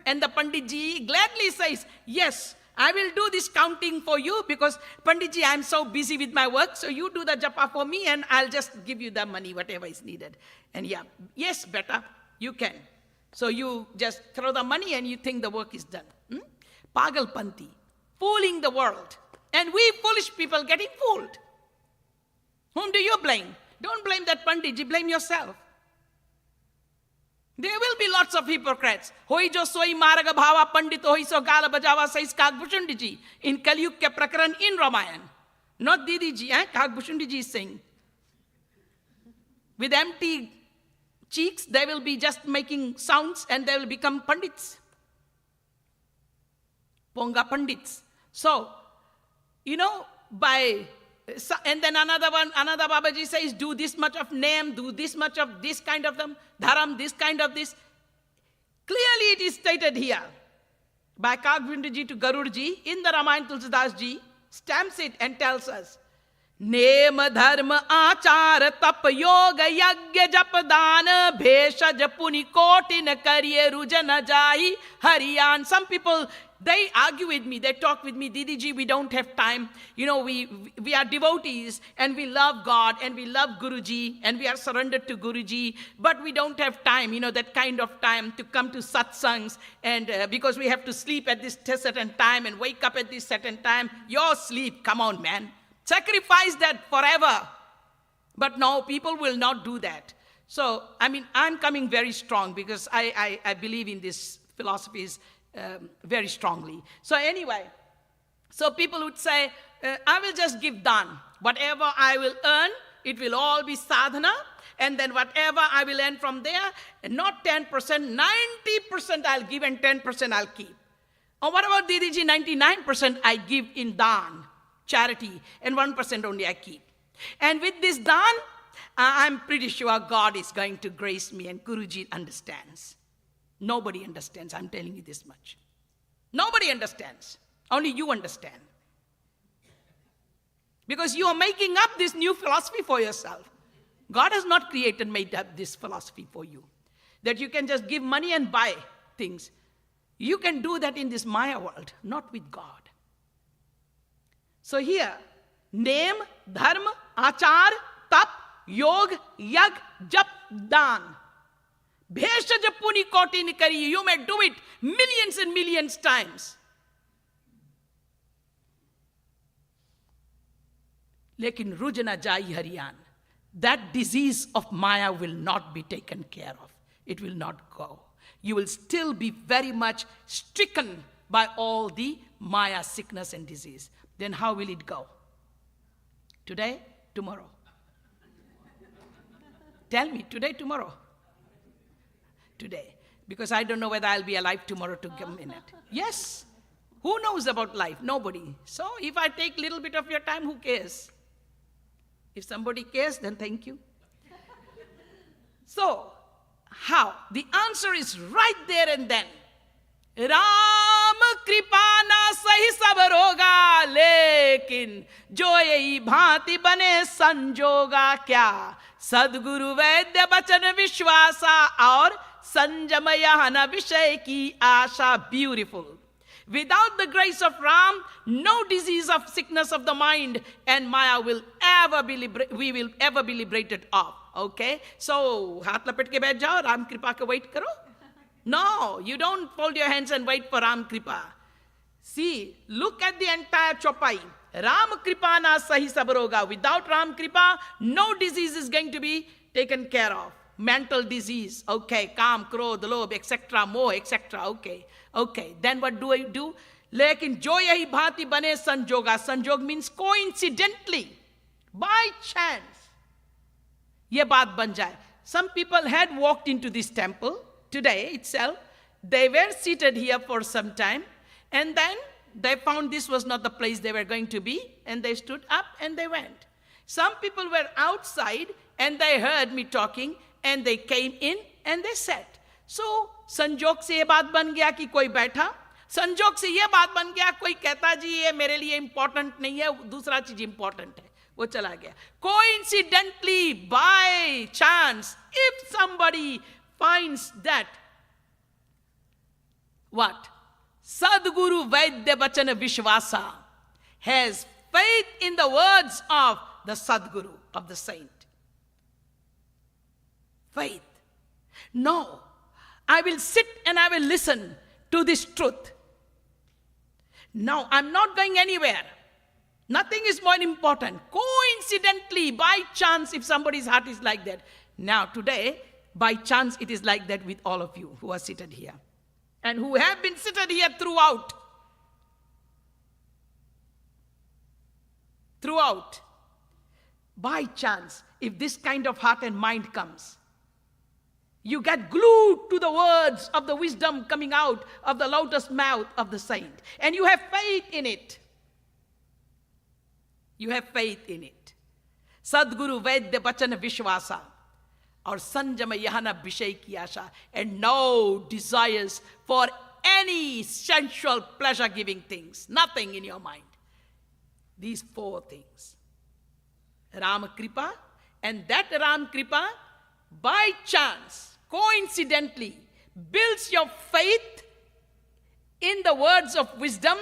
And the Panditji gladly says, yes, I will do this counting for you because Panditji, I'm so busy with my work, so you do the japa for me and I'll just give you the money, whatever is needed. And yes, better, you can. So you just throw the money and you think the work is done. Pagalpanti, fooling the world. And we foolish people getting fooled. Whom do you blame? Don't blame that Panditji, blame yourself. There will be lots of hypocrites. Hoi jo soi marga bhava pandit hoi so gala bajava, says Kagbhushandiji in Kaliyug ke prakaran in Ramayan. Not Didiji, Kagbhushandiji is saying. With empty cheeks, they will be just making sounds and they will become pandits. Ponga pandits. So, and then another Babaji says, do this much of name, do this much of this kind of them, dharam, this kind of this. Clearly it is stated here by Kagbhushandiji to Garudji in the Ramayan. Tulsidas ji stamps it and tells us name धर्म आचार तप योग यज्ञ जप दान भेषज पुनि cotton करिए रुजन जाई Haryana. Some people, they argue with me, they talk with me, Didi ji, we don't have time. You know, we are devotees and we love God and we love Guruji and we are surrendered to Guruji, but we don't have time, you know, that kind of time to come to satsangs, and because we have to sleep at this certain time and wake up at this certain time. Your sleep, come on, man. Sacrifice that forever. But no, people will not do that. So, I mean, I'm coming very strong because I believe in these philosophies very strongly. So anyway, so people would say, I will just give dan. Whatever I will earn, it will all be sadhana. And then whatever I will earn from there, not 10%, 90% I'll give and 10% I'll keep. Or what about Didiji? 99% I give in dan, charity, and 1% only I keep. And with this dan, I'm pretty sure God is going to grace me, and Guruji understands. Nobody understands, I'm telling you this much. Nobody understands. Only you understand. Because you are making up this new philosophy for yourself. God has not made up this philosophy for you, that you can just give money and buy things. You can do that in this Maya world, not with God. So here, name, dharma, achar, tap, yog, yag, jap, dan. Bheshaj puni koti nikari. You may do it millions and millions times. Lekin rujana jai hariyan. That disease of Maya will not be taken care of. It will not go. You will still be very much stricken by all the Maya sickness and disease. Then how will it go? Today, tomorrow. Tell me, today, tomorrow. Today. Because I don't know whether I'll be alive tomorrow to come in it. Yes. Who knows about life? Nobody. So if I take a little bit of your time, who cares? If somebody cares, then thank you. So, how? The answer is right there and then. Ram कृपा ना सही सब रोगा, लेकिन जो यही भांति बने संजोगा क्या, सदगुरु वैद्य वचन विश्वासा और संयम यहन विषय की आशा. Beautiful. Without the grace of Ram, no disease of sickness of the mind and Maya will ever be we will ever be liberated of. Okay? So, हाथ लपेट के बैठ जाओ, राम कृपा के wait करो. No, you don't fold your hands and wait for Ram Kripa. See, look at the entire chopai. Ram Kripa na sahi sabaroga. Without Ram Kripa, no disease is going to be taken care of. Mental disease, okay, kam, krodh, lobh, etc., moh, etc., okay. Okay, then what do I do? Lekin jo yahi bhati bane sanjoga. Sanjog means coincidentally, by chance. Ye baat ban jaye. Some people had walked into this temple today itself. They were seated here for some time, and then they found this was not the place they were going to be, and they stood up and they went. Some people were outside and they heard me talking and they came in and they sat. So, संजोग से ये बात बन गया कि कोई बैठा, संजोग से ये बात बन गया कोई कहता जी ये मेरे लिए इंपॉर्टेंट नहीं है, दूसरा चीज इंपॉर्टेंट है, वो चला गया. Coincidentally, by chance, if somebody finds that, what? Sadguru Vaidya Vachana Vishwasa, has faith in the words of the Sadguru, of the saint. Faith. No, I will sit and I will listen to this truth. No, I'm not going anywhere. Nothing is more important. Coincidentally, by chance, if somebody's heart is like that. Now, today, by chance, it is like that with all of you who are seated here. And who have been seated here throughout. Throughout. By chance, if this kind of heart and mind comes, you get glued to the words of the wisdom coming out of the lotus mouth of the saint. And you have faith in it. You have faith in it. Sadguru Vaidya Vachana Vishwasa. Or Sanjama Yahana Vishay Ki Asha. And no desires for any sensual pleasure-giving things. Nothing in your mind. These four things. Ram Kripa, and that Ram Kripa, by chance, coincidentally, builds your faith in the words of wisdom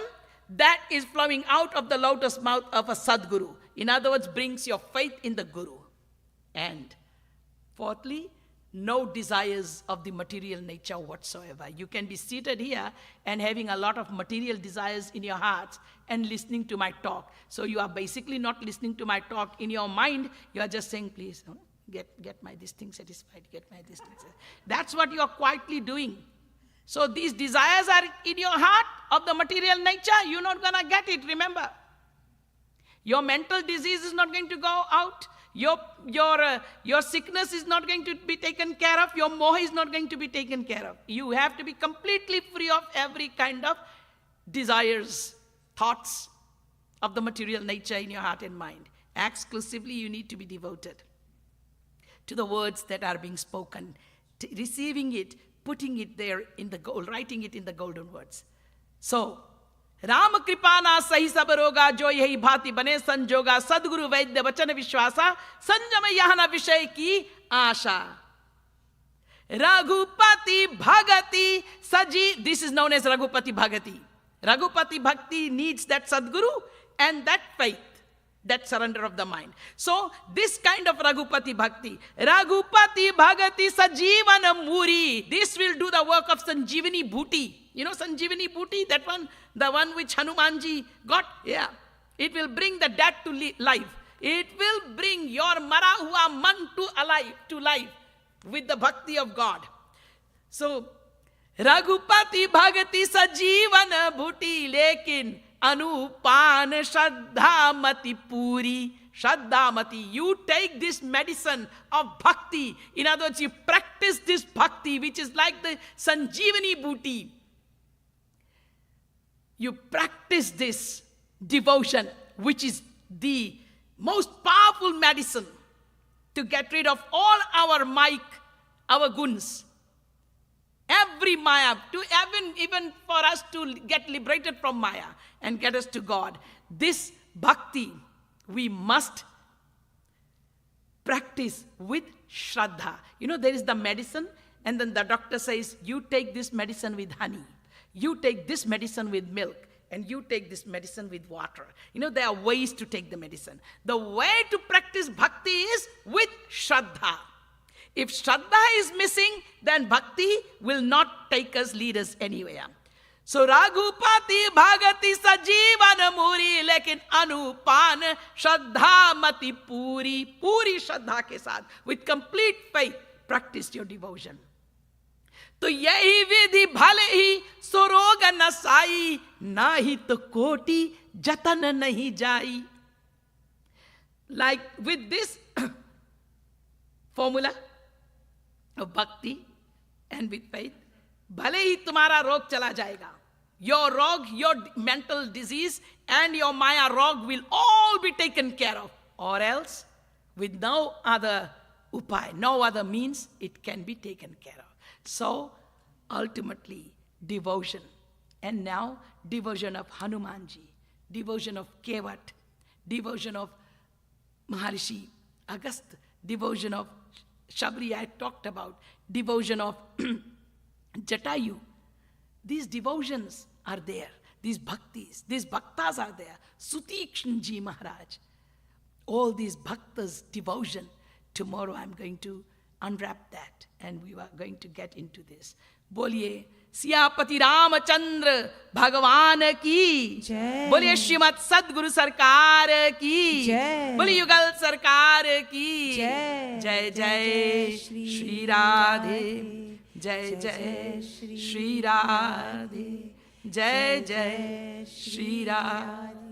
that is flowing out of the lotus mouth of a Sadguru. In other words, brings your faith in the Guru. And fourthly, no desires of the material nature whatsoever. You can be seated here and having a lot of material desires in your hearts and listening to my talk. So you are basically not listening to my talk. In your mind, you are just saying, please, get my this thing satisfied, get my this thing satisfied. That's what you are quietly doing. So these desires are in your heart of the material nature. You're not going to get it, remember. Your mental disease is not going to go out. Your sickness is not going to be taken care of. Your moha is not going to be taken care of. You have to be completely free of every kind of desires, thoughts of the material nature in your heart and mind. Exclusively, you need to be devoted to the words that are being spoken, receiving it, putting it there in the gold, writing it in the golden words. So, Ram कृपाना सही सब रोगा जो यही भांति बने संजोगा सदगुरु वैद्य वचन विश्वासा संजम यह न विषय की आशा रघुपति भगति सजी. This is known as Raghupati Bhagati. Raghupati Bhakti needs that Sadguru and that faith, that surrender of the mind. So this kind of Raghupati Bhakti, Raghupati Bhagati Sajivana Muri, this will do the work of Sanjivani Bhuti. You know Sanjivani Bhuti, that one, the one which Hanumanji got? Yeah. It will bring the dead to life. It will bring your mara hua man to life with the bhakti of God. So, Raghupati Bhagati Sajivana Bhuti, lekin Anupan Shraddhamati Puri. Shraddhamati, you take this medicine of bhakti. In other words, you practice this bhakti, which is like the Sanjivani Bhuti. You practice this devotion, which is the most powerful medicine to get rid of all our our guns. Every Maya, even for us to get liberated from Maya and get us to God. This bhakti, we must practice with Shraddha. You know, there is the medicine, and then the doctor says, you take this medicine with honey. You take this medicine with milk, and you take this medicine with water. You know, there are ways to take the medicine. The way to practice bhakti is with Shraddha. If Shraddha is missing, then bhakti will not lead us anywhere. So, Raghupati Bhagati Sajivana Muri, lekin Anupan Shraddha Mati Puri. Puri Shraddha ke saath, with complete faith, practice your devotion. तो यही विधि भले ही सुरोग नसाई नाही तो कोटि जतन नहीं जाई. Like with this formula of bhakti and with faith, भले ही तुम्हारा रोग चला जाएगा. Your rog, your mental disease and your Maya rog will all be taken care of. Or else, with no other upay, no other means, it can be taken care of. So, ultimately, devotion. And now, devotion of Hanumanji, devotion of Kevat, devotion of Maharishi Agastya, devotion of Shabri I talked about, devotion of Jatayu. These devotions are there. These bhaktis, these bhaktas are there. Sutikshanji Maharaj. All these bhaktas' devotion. Tomorrow I'm going to unwrap that and we are going to get into this. बोलिए सियापति रामचंद्र भगवान की जय. बोलिए श्रीमद सदगुरु सरकार की जय. बोलिए युगल सरकार की जय. जय जय श्री राधे. जय जय श्री राधे. जय जय श्री राधे.